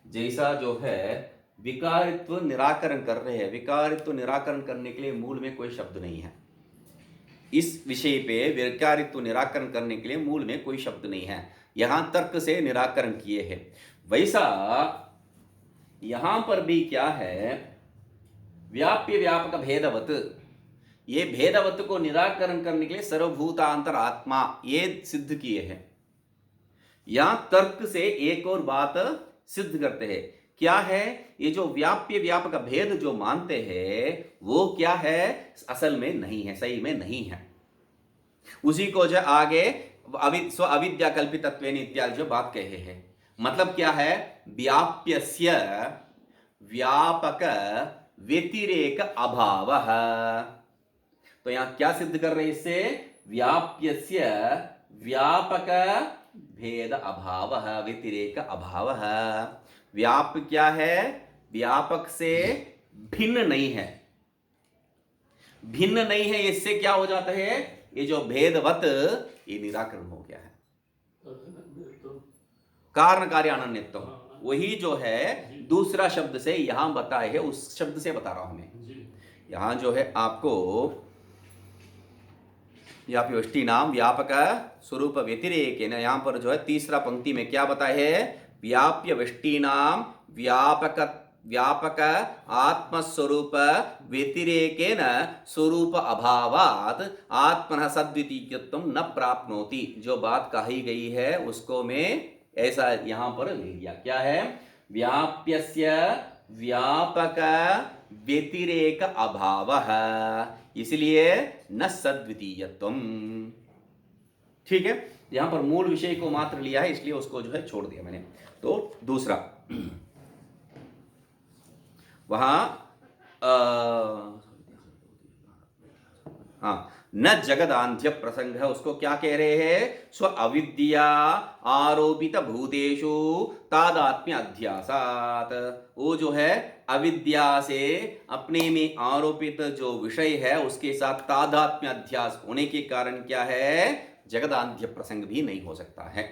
जैसा जो है विकारित्व निराकरण कर रहे हैं। विकारित्व निराकरण करने के लिए मूल में कोई शब्द नहीं है। इस विषय पे विकारित्व निराकरण करने के लिए मूल में कोई शब्द नहीं है, यहां तर्क से निराकरण किए हैं। वैसा यहां पर भी क्या है, व्याप्य व्यापक भेदवत, ये भेदवत को निराकरण करने के लिए सर्वभूतांतर आत्मा ये सिद्ध किए हैं। यहां तर्क से एक और बात सिद्ध करते हैं, क्या है, ये जो व्याप्य व्यापक भेद जो मानते हैं वो क्या है, असल में नहीं है, सही में नहीं है। उसी को जो आगे स्व अविद्या कल्पितत्वेन इत्यादि जो बात कहे हैं, मतलब क्या है, व्याप्यस्य व्यापक व्यतिरेक अभाव। तो यहां क्या सिद्ध कर रहे हैं इससे, व्याप्यस्य व्यापक भेद अभाव व्यतिरेक अभाव। व्याप क्या है, व्यापक से भिन्न नहीं है, भिन्न नहीं है, इससे क्या हो जाता है, ये जो भेदवत ये निराकरण हो गया है। कारण कार्य अनन्यत्व, वही जो है दूसरा शब्द से यहां बताए है, उस शब्द से बता रहा हूं मैं। यहां जो है आपको व्याप्य वृष्टि नाम व्यापक स्वरूप व्यतिरेक है ना, यहां पर जो है तीसरा पंक्ति में क्या बताए है, व्याप्य वृष्टि नाम व्यापक आत्मस्वरूप व्यतिरेकेन स्वरूप अभावात आत्मनः सद्वितीयत्वं न प्राप्नोति। जो बात कही गई है उसको में ऐसा यहां पर ले लिया, क्या है, व्याप्यस्य व्यापक व्यतिरेक अभाव, इसलिए न सद्वितीयत्वम। ठीक है, यहां पर मूल विषय को मात्र लिया है, इसलिए उसको जो है छोड़ दिया मैंने। तो दूसरा वहां न जगदांध्य प्रसंग है, उसको क्या कह रहे हैं, स्व अविद्या आरोपित भूतेषु तादात्म्य अध्यासात। वो जो है अविद्या से अपने में आरोपित जो विषय है उसके साथ तादात्म्य अध्यास होने के कारण क्या है, जगदांध्य प्रसंग भी नहीं हो सकता है।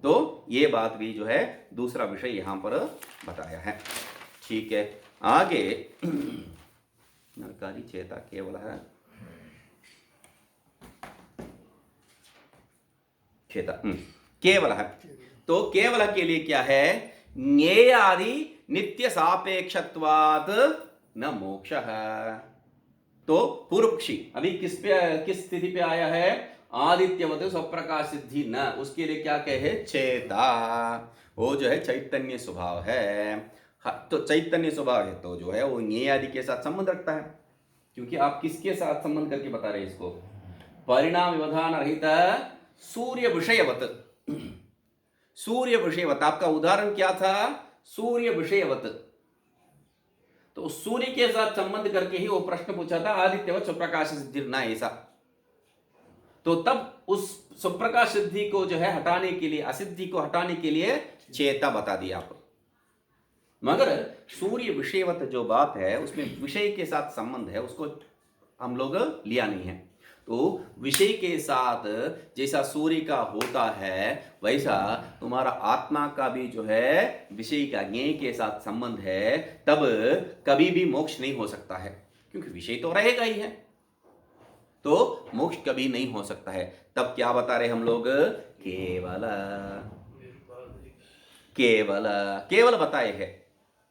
तो ये बात भी जो है दूसरा विषय यहां पर बताया है। ठीक है, आगे कार्य चेता केवल है, चेता केवल है। तो केवल के लिए क्या है, ज्ञेय आदि नित्य सापेक्षत्वात् न मोक्ष है। तो पूर्व पक्षी अभी किस स्थिति पे आया है, आदित्यवत स्वप्रकाश सिद्धि न, उसके लिए क्या कहे, चेता, वो जो है चैतन्य स्वभाव है। तो चैतन्य स्वभाव है तो जो है वो ज्ञेय आदि के साथ संबंध रखता है, क्योंकि आप किसके साथ संबंध करके बता रहे हैं इसको, परिणाम व्यवधान रहित सूर्य विषयवत। सूर्य विषयवत आपका उदाहरण क्या था, सूर्य विषयवत, तो सूर्य के साथ संबंध करके ही वो प्रश्न पूछा था, आदित्यवत स्वप्रकाश सिद्धि न, ऐसा। तो तब उस स्वप्रकाश सिद्धि को जो है हटाने के लिए, असिद्धि को हटाने के लिए चेता बता दिया आपको। मगर सूर्य विषयवत जो बात है उसमें विषय के साथ संबंध है, उसको हम लोग लिया नहीं है। तो विषय के साथ जैसा सूर्य का होता है वैसा तुम्हारा आत्मा का भी जो है विषय का ज्ञेय के साथ संबंध है, तब कभी भी मोक्ष नहीं हो सकता है, क्योंकि विषय तो रहेगा ही है, तो मोक्ष कभी नहीं हो सकता है। तब क्या बता रहे हम लोग? केवल केवल केवल बताए हैं।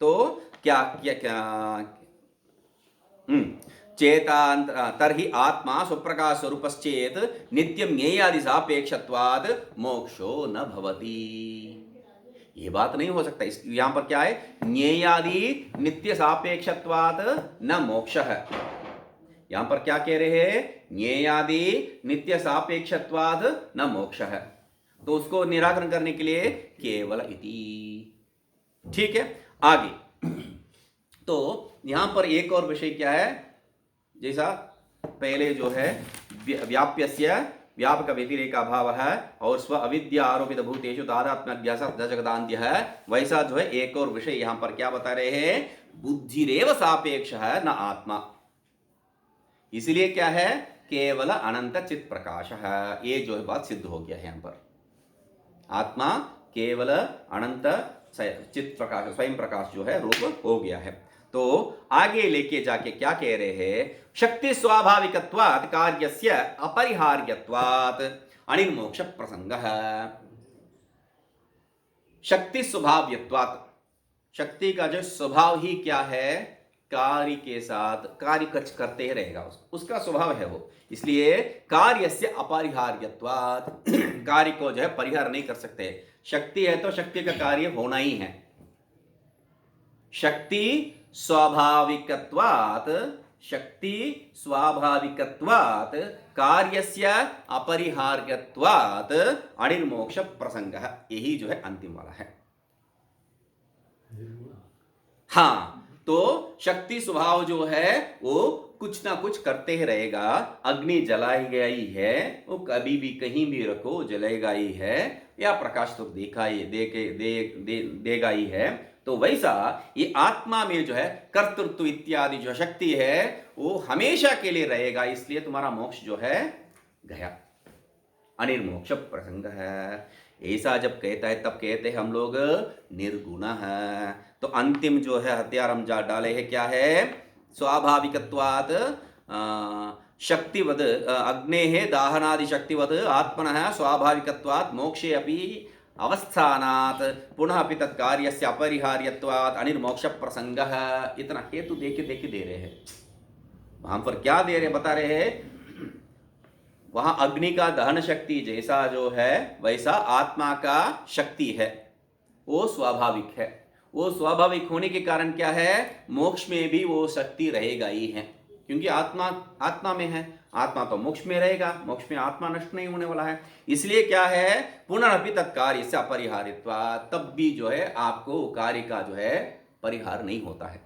तो क्या क्या क्या चेतांत तर्हि आत्मा स्वप्रकाश स्वरूपश्चेत नित्यं ज्ञेयादि सापेक्षत्वाद मोक्षो न भवति। ये बात नहीं हो सकता। इस यहां पर क्या है? ज्ञेयादि नित्य सापेक्षत्वाद न मोक्ष है। यहां पर क्या कह रहे हैं? ज्ञेयादि नित्य सापेक्षत्वाद न मोक्ष है। तो उसको निराकरण करने के लिए केवल इति। ठीक है, आगे तो यहां पर एक और विषय क्या है? जैसा पहले जो है व्याप्यस्य व्यापक व्यतिरेक अभाव है और स्व अविद्या आरोपित भूतेषु तादात्म्य अध्यास जगदान्त्य है, वैसा जो है एक और विषय यहां पर क्या बता रहे हैं? बुद्धिरेव सापेक्ष है न आत्मा। इसलिए क्या है? केवल अनंत चित प्रकाश है। ये जो है बात सिद्ध हो गया है यहां पर। आत्मा केवल अनंत चित प्रकाश, स्वयं प्रकाश जो है रूप हो गया है। तो आगे लेके जाके क्या कह रहे हैं? शक्ति स्वाभाविकत्वात् कार्यस्य अपरिहार्यत्वात् अनिर्मोक्ष प्रसंगः। शक्ति स्वभाव्यत्वात्, शक्ति का जो स्वभाव ही क्या है? कार्य के साथ कार्य करते ही रहेगा, उसका स्वभाव है वो। इसलिए कार्यस्य अपरिहार्यत्वात्, कार्य को जो है परिहार नहीं कर सकते। शक्ति है तो शक्ति का कार्य होना ही है। शक्ति स्वाभाविकत्वात्, शक्ति स्वाभाविकत्वात् कार्यस्य अपरिहार्यत्वात् अनिर्मोक्ष प्रसंगः। यही जो है अंतिम वाला है। हाँ, तो शक्ति स्वभाव जो है वो कुछ ना कुछ करते ही रहेगा। अग्नि जलाई गई है, वो कभी भी कहीं भी रखो जलेगा ही है, या प्रकाश तो देखा ही देगा ही है। तो वैसा ये आत्मा में जो है कर्तृत्व इत्यादि जो शक्ति है वो हमेशा के लिए रहेगा। इसलिए तुम्हारा मोक्ष जो है गया, अनिर्मोक्ष प्रसंग है। ऐसा जब कहता है तब कहते हैं हम लोग निर्गुण है। तो अंतिम जो है हथियार हम जा डाले हैं क्या है? स्वाभाविकत्वात् शक्तिवद अग्नेः दाहनादि शक्तिवद आत्मनः स्वाभाविकत्वात् मोक्षे अपि अवस्थानात् पुनः अपि तत्कार्यस्य अपरिहार्यत्वात् अनिर्मोक्ष प्रसंगः। इतना हेतु देके दे रहे हैं। वहां पर क्या दे रहे बता रहे हैं? वहां अग्नि का दहन शक्ति जैसा जो है वैसा आत्मा का शक्ति है, वो स्वाभाविक है। वो स्वाभाविक होने के कारण क्या है? मोक्ष में भी वो शक्ति रहेगा ही है, क्योंकि आत्मा में है। आत्मा तो मोक्ष में रहेगा, मोक्ष में आत्मा नष्ट नहीं होने वाला है। इसलिए क्या है? पुनरपि तत्कार्य से अपरिहार्यत्वात्, तब भी जो है आपको कार्य का जो है परिहार नहीं होता है।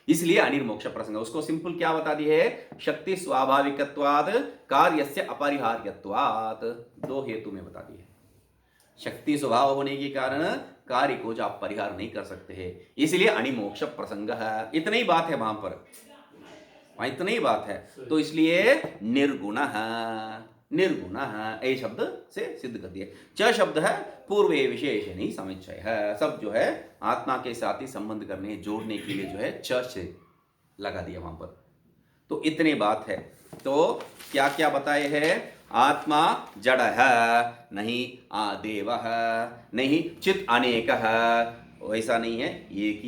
इसलिए अनिर्मोक्ष प्रसंग। उसको सिंपल क्या बता दी है? शक्ति स्वाभाविकत्वात् कार्यस्य अपरिहार्यत्वात्, दो हेतु में बता दी है। शक्ति स्वभाव होने के कारण कार्य को जो आप परिहार नहीं कर सकते हैं, इसलिए अनिमोक्ष प्रसंग है। इतनी ही बात है वहां पर, इतनी ही बात है। तो इसलिए निर्गुण है, निर्गुण है ए शब्द से सिद्ध कर दिया। च शब्द है पूर्वे विशेषणी समुच्चय है। सब जो है आत्मा के साथ ही संबंध करने जोड़ने के लिए जो है च से लगा दिया वहां पर। तो इतनी बात है। तो क्या क्या बताए हैं? आत्मा जड़ है नहीं, देव है नहीं, चित अनेक है, वैसा नहीं है, एक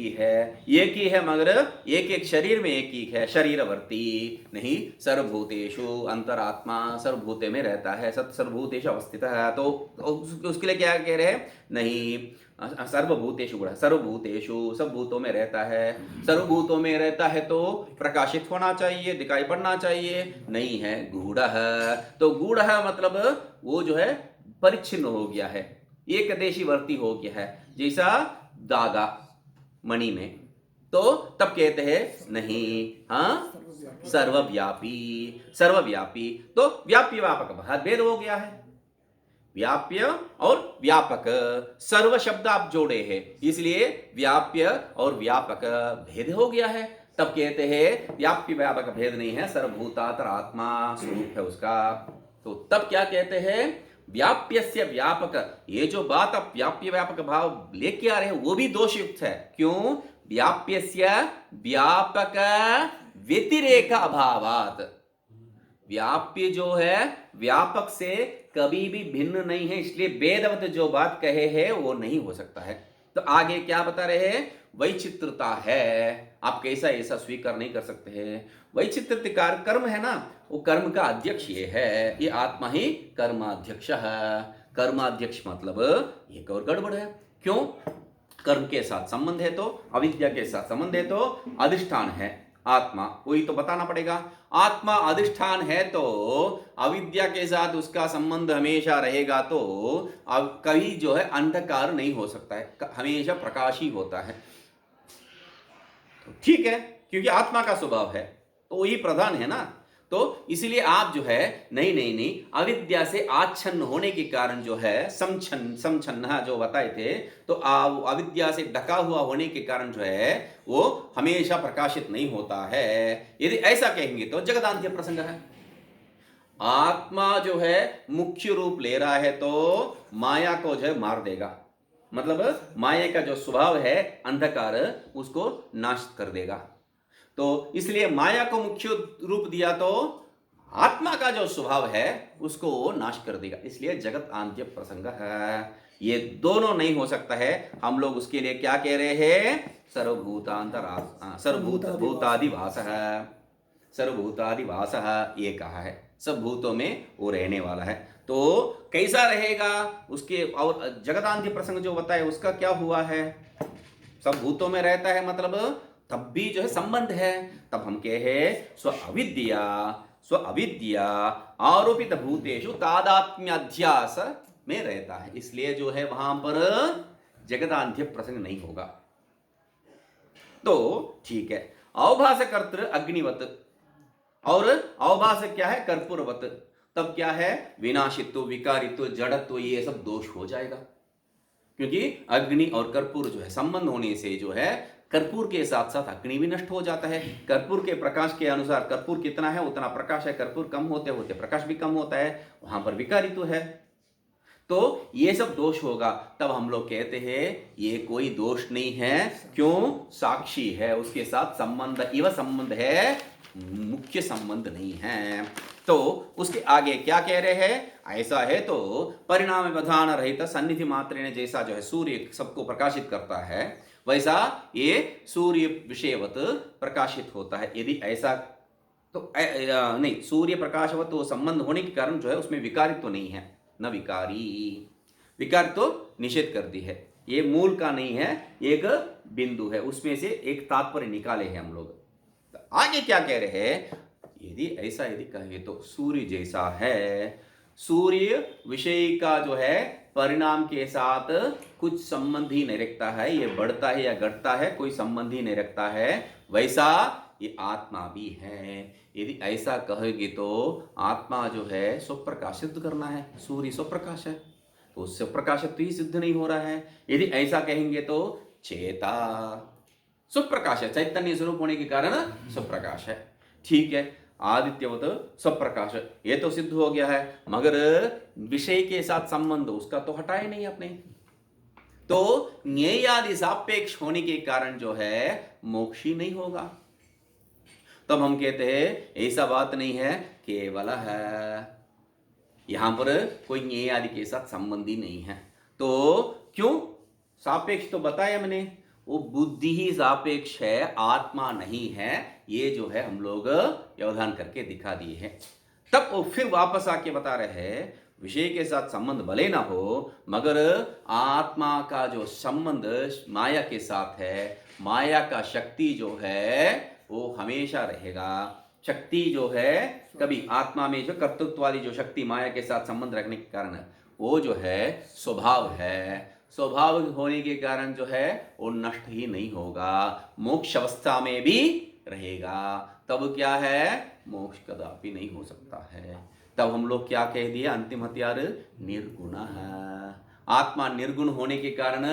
ही है मगर एक एक शरीर में एक ही है, शरीरवर्ती नहीं, सर्वभूतेषु अंतरात्मा सर्वभूते में रहता है, सर्वभूतेषु अवस्थित है। तो उसके लिए क्या कह रहे हैं? नहीं, सर्वभूतेषु गुण, सर्वभूतेषु सब भूतों में रहता है। सर्वभूतों में रहता है तो प्रकाशित होना चाहिए, दिखाई पड़ना चाहिए, नहीं है, गूढ़ है। तो गूढ़ है मतलब वो जो है परिच्छिन्न हो गया है, एकदेशी वर्ती हो गया है, जैसा धागा मणि में तो तब कहते हैं नहीं, हाँ सर्वव्यापी। सर्वव्यापी तो व्याप्य व्यापक भेद हो गया है। व्याप्य और व्यापक सर्व शब्द आप जोड़े हैं, इसलिए व्याप्य और व्यापक भेद हो गया है। तब कहते हैं व्याप्य व्यापक भेद नहीं है, सर्वभूतातर आत्मा स्वरूप है उसका। तो तब क्या कहते हैं, व्याप्य से व्यापक, ये जो बात आप व्याप्य व्यापक भाव लेके आ रहे हैं वो भी दोषयुक्त है। क्यों? व्याप्य से व्यापक व्यतिरेक अभावात। व्याप्य जो है व्यापक से कभी भी भिन्न नहीं है, इसलिए वेदवत जो बात कहे हैं वो नहीं हो सकता है। तो आगे क्या बता रहे हैं, वैचित्रता है, आप कैसा ऐसा स्वीकार नहीं कर सकते हैं। वैचित्रकार कर्म है ना, वो कर्म का अध्यक्ष ये है, ये आत्मा ही कर्माध्यक्ष है। कर्माध्यक्ष मतलब एक और गड़बड़ है। क्यों? कर्म के साथ संबंध है तो, अविद्या के साथ संबंध है तो, अधिष्ठान है आत्मा, वही तो बताना पड़ेगा। आत्मा अधिष्ठान है तो अविद्या के साथ उसका संबंध हमेशा रहेगा, तो अब कभी जो है अंधकार नहीं हो सकता है, हमेशा प्रकाश ही होता है। तो ठीक है, क्योंकि आत्मा का स्वभाव है तो वही प्रधान है ना। तो इसलिए आप जो है नहीं, अविद्या से आच्छन्न होने के कारण जो है समछन्ना जो बताए थे, तो अविद्या से ढका हुआ होने के कारण जो है वो हमेशा प्रकाशित नहीं होता है। यदि ऐसा कहेंगे तो जगदांत्य प्रसंग है। आत्मा जो है मुख्य रूप ले रहा है तो माया को जो है मार देगा, मतलब माया का जो स्वभाव है अंधकार, उसको नाश कर देगा। तो इसलिए माया को मुख्य रूप दिया तो आत्मा का जो स्वभाव है उसको वो नाश कर देगा, इसलिए जगत आंत्य प्रसंग है। ये दोनों नहीं हो सकता है। हम लोग उसके लिए क्या कह रहे हैं, सर्वभूतादिवास है, सर्वभूतादिवास है, ये कहा है, सब भूतों में वो रहने वाला है। तो कैसा रहेगा उसके, और जगदांत्य प्रसंग जो बताए उसका क्या हुआ है, सब भूतों में रहता है मतलब तब भी जो है संबंध है। तब हम कहे स्व अविद्या आरोपित भूतेषु तादात्म्याध्यास में रहता है, इसलिए जो है वहां पर जगदांत्य प्रसंग नहीं होगा। तो ठीक है, अवभास कर्तृ अग्निवत और अवभास क्या है, कर्पूरवत। तब क्या है, विनाशित्व, विकारित्व, जड़त्व, ये सब दोष हो जाएगा, क्योंकि अग्नि और कर्पूर जो है संबंध होने से जो है कर्पूर के साथ साथ अग्नि भी नष्ट हो जाता है। कर्पूर के प्रकाश के अनुसार कर्पूर कितना है उतना प्रकाश है, कर्पूर कम होते होते प्रकाश भी कम होता है, वहां पर विकारित्व है। तो ये सब दोष होगा। तब हम लोग कहते हैं ये कोई दोष नहीं है। क्यों? साक्षी है, उसके साथ संबंध, इव संबंध है, मुख्य संबंध नहीं है। तो उसके आगे क्या कह रहे हैं, ऐसा है तो परिणाम व्यवधान रहित सन्निधि मात्र ने, जैसा जो है सूर्य सबको प्रकाशित करता है वैसा ये सूर्य विषयवत प्रकाशित होता है। यदि ऐसा तो नहीं, सूर्य प्रकाशवत तो संबंध होने के कारण जो है उसमें विकारित्व तो नहीं है, न विकारी, विकार तो निषेध कर दी है, ये मूल का नहीं है, एक बिंदु है, उसमें से एक तात्पर्य निकाले हैं हम लोग। तो आगे क्या कह रहे हैं, यदि ऐसा यदि कहे तो सूर्य जैसा है, सूर्य विषय का जो है परिणाम के साथ कुछ संबंध ही नहीं रखता है, ये बढ़ता है या घटता है कोई संबंध ही नहीं रखता है, वैसा ये आत्मा भी है। यदि ऐसा कहेगी तो आत्मा जो है स्वप्रकाश सिद्ध करना है, सूर्य स्वप्रकाश है तो स्वप्रकाशत्व ही सिद्ध नहीं हो रहा है। यदि ऐसा कहेंगे तो चेता स्वप्रकाश है, चैतन्य स्वरूप होने के कारण स्वप्रकाश है, ठीक है, आदित्यवत स्वप्रकाश, ये तो सिद्ध हो गया है, मगर विषय के साथ संबंध उसका तो हटाए नहीं अपने। तो ज्ञेयादि सापेक्ष होने के कारण जो है मोक्ष ही नहीं होगा। तब हम कहते हैं ऐसा बात नहीं है, केवल है, यहां पर कोई ज्ञेयादि के साथ संबंध ही नहीं है। तो क्यों? सापेक्ष तो बताया मैंने, वो बुद्धि ही सापेक्ष है, आत्मा नहीं है, ये जो है हम लोग व्यवधान करके दिखा दिए हैं। तब वो फिर वापस आके बता रहे हैं विषय के साथ संबंध भले ना हो, मगर आत्मा का जो संबंध माया के साथ है, माया का शक्ति जो है वो हमेशा रहेगा। शक्ति जो है कभी आत्मा में जो कर्तृत्व वाली जो शक्ति माया के साथ संबंध रखने के कारण वो जो है स्वभाव है, स्वाभाविक होने के कारण जो है वो नष्ट ही नहीं होगा, मोक्ष अवस्था में भी रहेगा। तब क्या है, मोक्ष कदापि नहीं हो सकता है। तब हम लोग क्या कह दिए, अंतिम हथियार निर्गुण है। आत्मा निर्गुण होने के कारण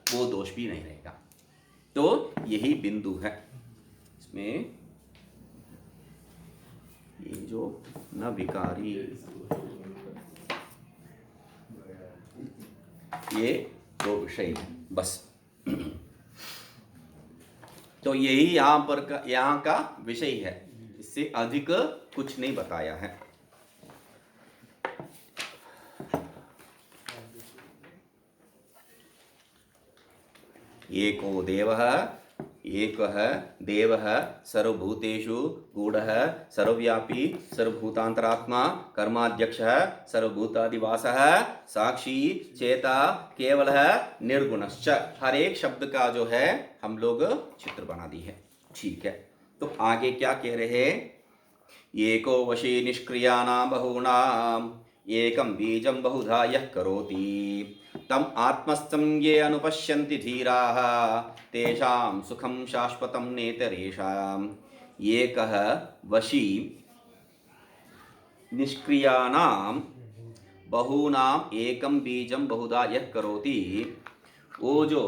वो दोष भी नहीं रहेगा। तो यही बिंदु है इसमें, ये जो न विकारी, ये दो विषय है बस। तो यही यहाँ का विषय है, इससे अधिक कुछ नहीं बताया है। एको देवः एकः देवः सर्वभूतेषु गूढ़ः सर्वव्यापी सर्वभूतांतरात्मा कर्माध्यक्षः सर्वभूतादिवासः साक्षी चेता केवलः निर्गुणश्च। हर एक शब्द का जो है हम लोग चित्र बना दी है। ठीक है, तो आगे क्या कह रहे हैं, एको वशी निष्क्रियाणां बहूनां एकं बीजं बहुधा यः करोति तम आत्मस्थं ये अनुपश्यन्ति धीराः तेषां सुखं शाश्वतं नेतरेषाम्। एकः वशी निष्क्रियाणां बहूनां एकं बीजं बहुधा यः करोति। वो जो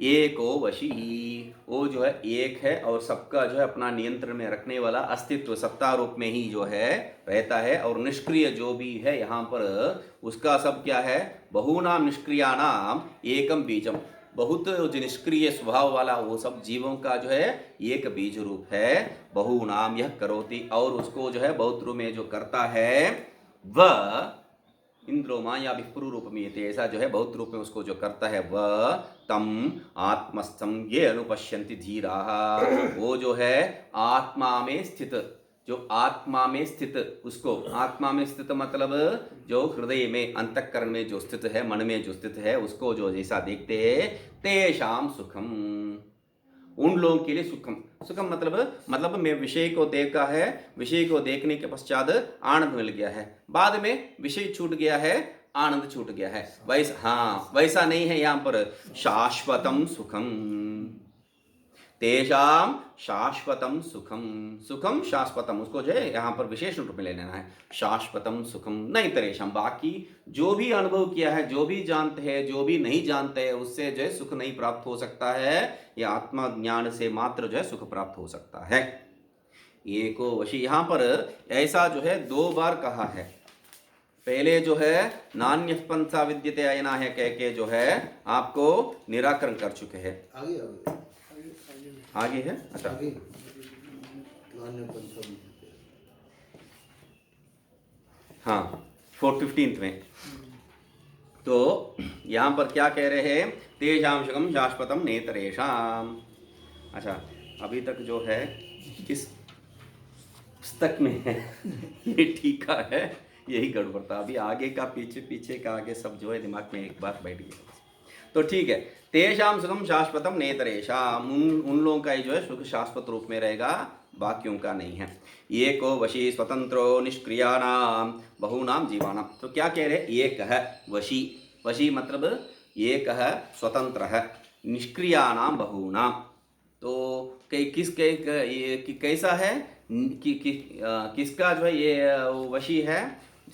एको वशी, वो जो है एक है और सबका जो है अपना नियंत्रण में रखने वाला अस्तित्व सत्ता रूप में ही जो है रहता है। और निष्क्रिय जो भी है यहाँ पर उसका सब क्या है, बहुनाम निष्क्रियाणाम एकम बीजम, बहुत जो निष्क्रिय स्वभाव वाला वो सब जीवों का जो है एक बीज रूप है। बहुनाम यह करोति, और उसको जो है बहुत रूप में जो करता है वह इंद्रोमा या विप्रू रूप में, ऐसा जो है बहुत रूप में उसको जो करता है वह तम आत्मस्थम ये अनुपश्यन्ति धीराः, वो जो है आत्मा में स्थित, जो आत्मा में स्थित, उसको आत्मा में स्थित मतलब जो हृदय में अंतःकरण में जो स्थित है, मन में जो स्थित है, उसको जो जैसा देखते हैं तेषाम सुखम, उन लोगों के लिए सुखम। सुखम मतलब मैं विषय को देखा है, विषय को देखने के पश्चात आनंद मिल गया है, बाद में विषय छूट गया है, आनंद छूट गया है, वैसा नहीं है यहाँ पर। शाश्वतम सुखम, तेषाम शाश्वतम सुखम, सुखम शाश्वतम, उसको जो है यहाँ पर विशेष रूप में ले लेना है। शाश्वतम सुखम नहीं तरेशम, बाकी जो भी अनुभव किया है, जो भी जानते हैं, जो भी नहीं जानते हैं, उससे जो है सुख नहीं प्राप्त हो सकता है। यह आत्मा ज्ञान से मात्र जो है सुख प्राप्त हो सकता है। एको वशी, यहाँ पर ऐसा जो है 2 बार कहा है। पहले जो है नान्यः पंथा विद्यते अयना है कह के जो है आपको निराकरण कर चुके हैं। आगे है, अच्छा हाँ 415 में। तो यहाँ पर क्या कह रहे हैं, तेषां सुखम शाश्वतम नेतरेषाम। अच्छा, अभी तक जो है किस पुस्तक में है ये टीका है, यही गड़बड़ था। अभी आगे का पीछे का आगे सब जो है दिमाग में एक बार बैठ गया। तो ठीक है, तेषां सुखम शाश्वतम नेतरेषाम, उन लोगों का ही जो है सुख शाश्वत रूप में रहेगा, बाकियों का नहीं है। एको वशी स्वतंत्रो निष्क्रियाणाम बहूनाम जीवानाम। तो क्या कह रहे हैं, एक है वशी, वशी मतलब एक है स्वतंत्र है, निष्क्रियाणाम बहूनाम। तो कैसा है किसका जो है ये वशी है,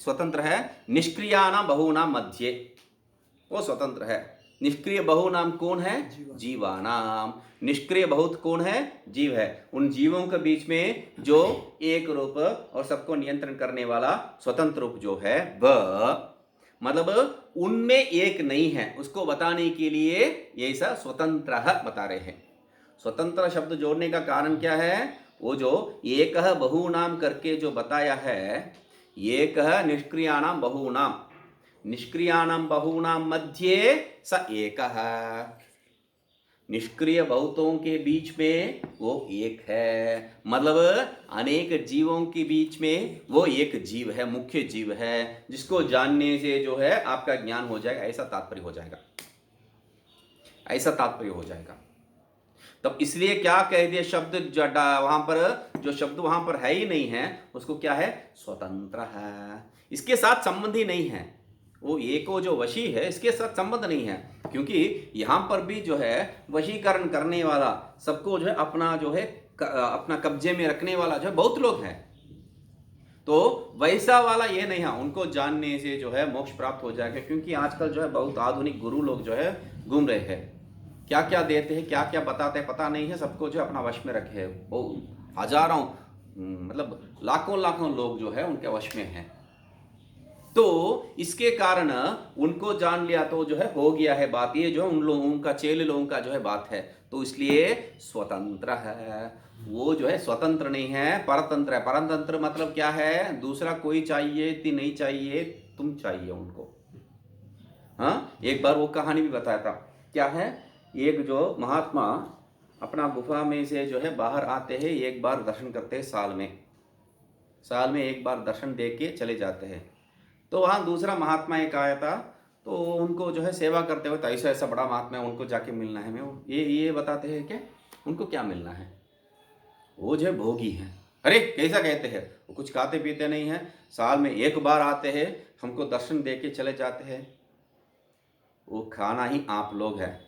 स्वतंत्र है। निष्क्रियाणाम बहूनाम मध्य, वो स्वतंत्र है। निष्क्रिय बहुनाम कौन है, जीवानाम। निष्क्रिय बहुत कौन है, जीव है। उन जीवों के बीच में जो एक रूप और सबको नियंत्रण करने वाला स्वतंत्र रूप जो है वह, मतलब उनमें एक नहीं है, उसको बताने के लिए ऐसा स्वतंत्र बता रहे हैं। स्वतंत्र शब्द जोड़ने का कारण क्या है, वो जो एक बहुनाम करके जो बताया है, एक निष्क्रियाणाम बहुनाम, निष्क्रियाणाम बहुनाम मध्ये स एकः, निष्क्रिय बहुतों के बीच में वो एक है, मतलब अनेक जीवों के बीच में वो एक जीव है, मुख्य जीव है, जिसको जानने से जो है आपका ज्ञान हो जाएगा, ऐसा तात्पर्य हो जाएगा, ऐसा तात्पर्य हो जाएगा। तब इसलिए क्या कह दिया, शब्द वहां पर जो शब्द वहां पर है ही नहीं है, उसको क्या है, स्वतंत्र है, इसके साथ संबंध ही नहीं है। वो एको जो वशी है इसके साथ संबंध नहीं है, क्योंकि यहाँ पर भी जो है वशीकरण करने वाला, सबको जो है अपना जो है अपना कब्जे में रखने वाला जो है बहुत लोग हैं। तो वैसा वाला ये नहीं है, उनको जानने से जो है मोक्ष प्राप्त हो जाएगा। क्योंकि आजकल जो है बहुत आधुनिक गुरु लोग जो है घूम रहे हैं, क्या क्या देते हैं, क्या क्या बताते हैं पता नहीं है, सबको जो है अपना वश में रखे है। बहुत हजारों मतलब लाखों लाखों लोग जो है उनके वश में हैं। तो इसके कारण उनको जान लिया तो जो है हो गया है बात, ये जो है उन लोगों का चेले लोगों का जो है बात है। तो इसलिए स्वतंत्र है, वो जो है स्वतंत्र नहीं है, परतंत्र है। परतंत्र मतलब क्या है, दूसरा कोई चाहिए ती नहीं चाहिए, तुम चाहिए उनको। हाँ, एक बार वो कहानी भी बताया था, क्या है, एक जो महात्मा अपना गुफा में से जो है बाहर आते हैं, एक बार दर्शन करते हैं साल में एक बार दर्शन दे के चले जाते हैं। तो वहाँ दूसरा महात्मा एक आया था, तो उनको जो है सेवा करते हुए, तो ऐसा ऐसा बड़ा महात्मा है, उनको जाके मिलना है। मैं ये बताते हैं क्या उनको क्या मिलना है, वो जो है भोगी हैं। अरे कैसा कहते हैं, वो कुछ खाते पीते नहीं हैं, साल में एक बार आते हैं, हमको दर्शन दे के चले जाते हैं। वो खाना ही आप लोग हैं,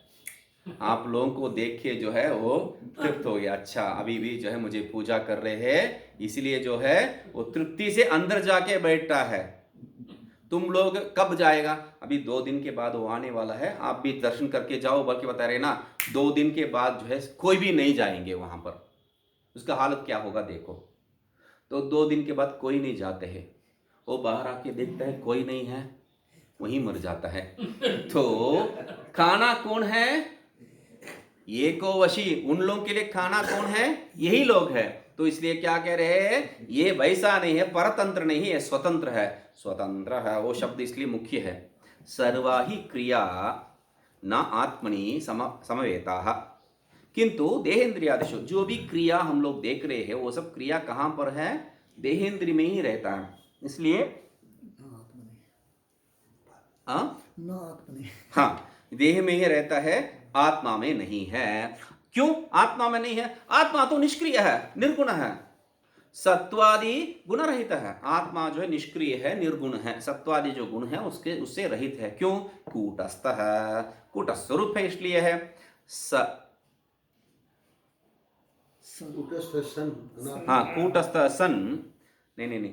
आप लोगों को देख के जो है वो तृप्त हो गया। अच्छा अभी भी जो है मुझे पूजा कर रहे हैं, इसलिए जो है वो तृप्ति से अंदर जाके बैठता है। तुम लोग कब जाएगा, अभी 2 दिन के बाद वो आने वाला है, आप भी दर्शन करके जाओ। बल्कि बता रहे ना, 2 दिन के बाद जो है कोई भी नहीं जाएंगे वहां पर, उसका हालत क्या होगा देखो। तो 2 दिन के बाद कोई नहीं जाते हैं, वो बाहर आके देखता है कोई नहीं है, वहीं मर जाता है। तो खाना कौन है, ये को वशी, उन लोगों के लिए खाना कौन है, यही लोग हैं। तो इसलिए क्या कह रहे हैं, ये वैसा नहीं है, परतंत्र नहीं है, स्वतंत्र है। स्वतंत्र है वो शब्द इसलिए मुख्य है। सर्वा ही क्रिया न आत्मनि समवेता, किंतु देहेंद्रियादिषु, जो भी क्रिया हम लोग देख रहे हैं वो सब क्रिया कहाँ पर है, देहेंद्रिय में ही रहता है। इसलिए हाँ, देह में ही रहता है, आत्मा में नहीं है। क्यों आत्मा में नहीं है, आत्मा तो निष्क्रिय है, निर्गुण है, सत्वादि गुण रहित है। आत्मा जो है निष्क्रिय है, निर्गुण है, सत्वादि जो गुण है उससे रहित है। क्यों, कूटस्थ है, कूटस्थ स्वरूप है, इसलिए है। हाँ, कूटस्थ सन, नहीं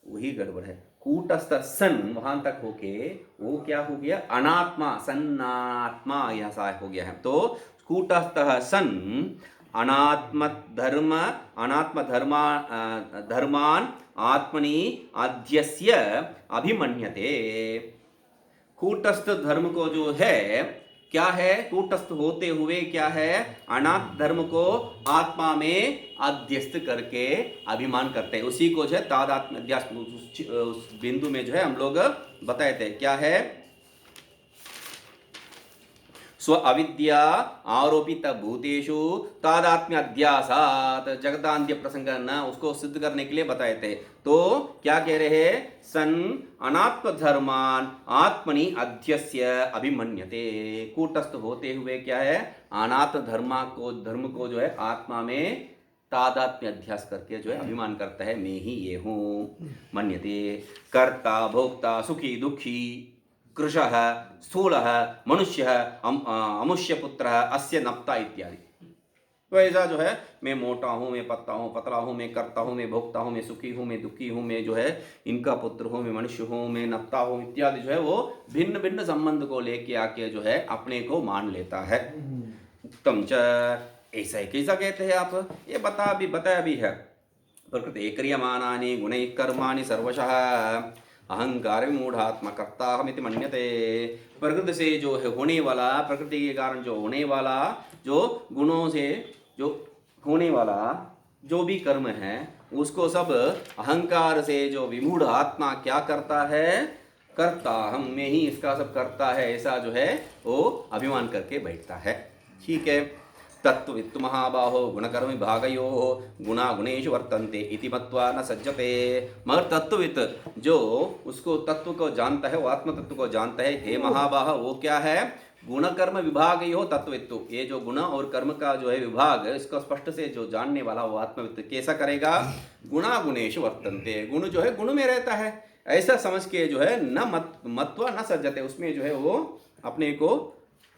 वही गड़बड़ है। कूटस्थ सन वहां तक होके वो क्या हो गया, अनात्मा, सन्नात्मा ऐसा हो गया है। तो कूटस्थ सन अनात्म धर्मान आत्मनि अध्यस्य अभिमन्यते। कूटस्थ धर्म को जो है क्या है, कूटस्थ होते हुए क्या है, अनात्म धर्म को आत्मा में अध्यस्त करके अभिमान करते हैं। उसी को जो है तादात्म्य अध्यास, उस बिंदु में जो है हम लोग बताए थे, क्या है, स्व अविद्या आरोपित भूतेषु तादात्म्य अध्यासात, जगदांत्य प्रसंग न उसको सिद्ध करने के लिए बताए थे। तो क्या कह रहे हैं, सन अनात्म धर्मान आत्मनि अध्यस्य अभिमन्यते। कूटस्थ होते हुए क्या है, अनात्म धर्म को जो है आत्मा में तादात्म्य अध्यास करके जो है अभिमान करता है, मैं ही ये हूँ। मन्यते कर्ता भोक्ता सुखी दुखी कृशः स्थूलः मनुष्यः अमुष्यपुत्रः अस्य नप्ता इत्यादि। तो ऐसा जो है, मैं मोटा हूँ, मैं पतला हूँ, मैं करता हूँ, मैं भोगता हूँ, मैं सुखी हूँ, मैं दुखी हूँ, मैं जो है इनका पुत्र हूँ, मैं मनुष्य हूँ, मैं नप्ता हूँ इत्यादि जो है वो भिन्न भिन्न संबंध को लेके आके जो है अपने को मान लेता है। उत्तम च, ऐसा ही कैसा कहते हैं आप, ये बताया भी है। प्रकृति क्रियमाणानि गुणैः कर्माणि सर्वशः अहंकार मूढ़ात्मा कर्ताहमिति मन्यते। प्रकृति से जो है होने वाला, प्रकृति के कारण जो होने वाला, जो गुणों से जो होने वाला जो भी कर्म है, उसको सब अहंकार से जो विमूढ़ आत्मा क्या करता है, करता हम में ही इसका सब करता है, ऐसा जो है वो अभिमान करके बैठता है। ठीक है, तत्त्ववित्तु महाबाहो गुणकर्म विभागयोः गुणा गुणेषु वर्तन्ते इति मत्वा न सज्जते। मगर तत्त्ववित्त जो उसको तत्व को जानता है, वो आत्म तत्व को जानता है, हे महाबाह, वो क्या है, गुण कर्म विभागयोः तत्त्ववित्तु, ये जो गुण और कर्म का जो है विभाग, इसको स्पष्ट से जो जानने वाला वो आत्मवित्त कैसा करेगा, गुणा गुणेषु वर्तन्ते, गुण जो है गुण में रहता है, ऐसा समझ के जो है न मत्वा न सज्जते, उसमें जो है वो अपने को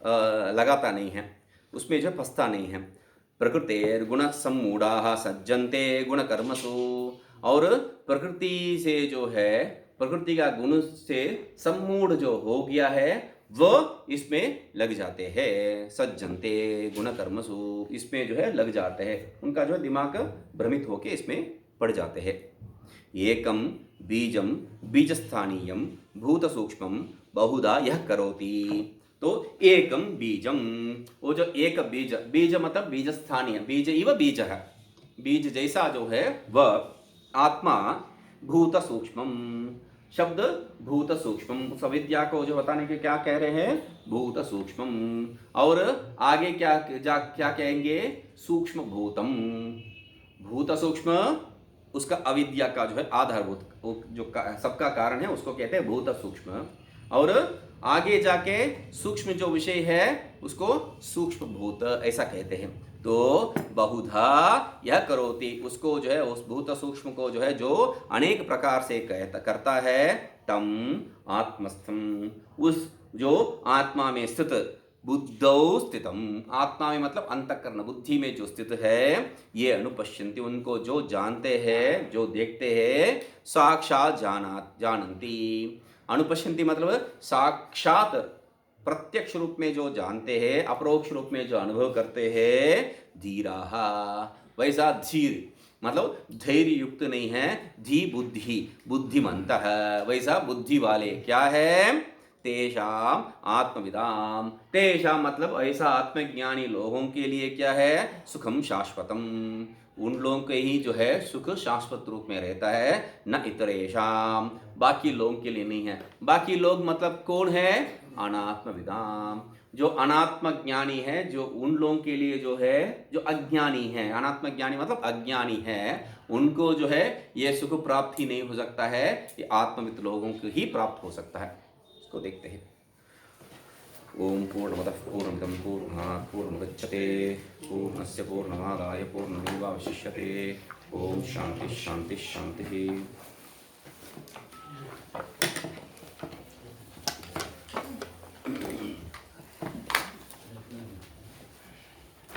लगाता नहीं है, उसमें जो फंसता नहीं है। प्रकृतेर गुण सम्मूढ़ाः सज्जन्ते गुण कर्मसु, और प्रकृति से जो है, प्रकृति का गुण से सम्मूढ़ जो हो गया है वो इसमें लग जाते हैं। सज्जन्ते गुण कर्मसु, इसमें जो है लग जाते हैं, उनका जो है दिमाग भ्रमित होके इसमें पड़ जाते हैं। एकम बीजम बीजस्थानीयम भूत सूक्ष्मम बहुधा यह करोति। तो एकम बीजम, वो जो एक बीज, बीज मतलब बीज स्थानीय, बीज इव बीज है, बीज जैसा जो है वह आत्मा भूत सूक्ष्मम, शब्द भूत सूक्ष्मम, उस अविद्या को जो बताने के क्या कह रहे हैं, भूत सूक्ष्मम, और आगे क्या कहेंगे, सूक्ष्म भूतम। भूत सूक्ष्म उसका अविद्या का जो है आधारभूत, जो सबका कारण है उसको कहते हैं भूत सूक्ष्म, और आगे जाके सूक्ष्म जो विषय है उसको सूक्ष्म भूत ऐसा कहते हैं। तो बहुधा यह करोति, उसको जो है उस भूत सूक्ष्म को जो है जो अनेक प्रकार से करता है, तम आत्मस्थम, उस जो आत्मा में स्थित, बुद्धौ स्थितम, आत्मा में मतलब अंतःकरण बुद्धि में जो स्थित है, ये अनुपश्यन्ति, उनको जो जानते हैं, जो देखते हैं, साक्षात जानन्ति। अनुपश्यन्ति मतलब साक्षात प्रत्यक्ष रूप में जो जानते हैं, अपरोक्ष रूप में जो अनुभव करते हैं, धीराः, वैसा धीर मतलब धैर्य युक्त नहीं है, धी बुद्धि बुद्धिमन्तः, वैसा बुद्धि वाले क्या है, तेषाम आत्मविदाम, तेषाम मतलब ऐसा आत्मज्ञानी लोगों के लिए क्या है, सुखम शाश्वतम, उन लोगों के ही जो है सुख शाश्वत रूप में रहता है, न इतरेषाम, बाकी लोगों के लिए नहीं है। बाकी लोग मतलब कौन है, अनात्मविदाम, जो अनात्म ज्ञानी है, जो उन लोगों के लिए जो है जो अज्ञानी है, अनात्म ज्ञानी मतलब अज्ञानी है, उनको जो है ये सुख प्राप्त ही नहीं हो सकता है, ये आत्मविद लोगों को ही प्राप्त हो सकता है। इसको देखते हैं। ओम पूर्णमदः पूर्णमिदं पूर्णात् पूर्णमुदच्यते पूर्णस्य पूर्णमादाय पूर्णमेवावशिष्यते। ओम शांति शांति शांति।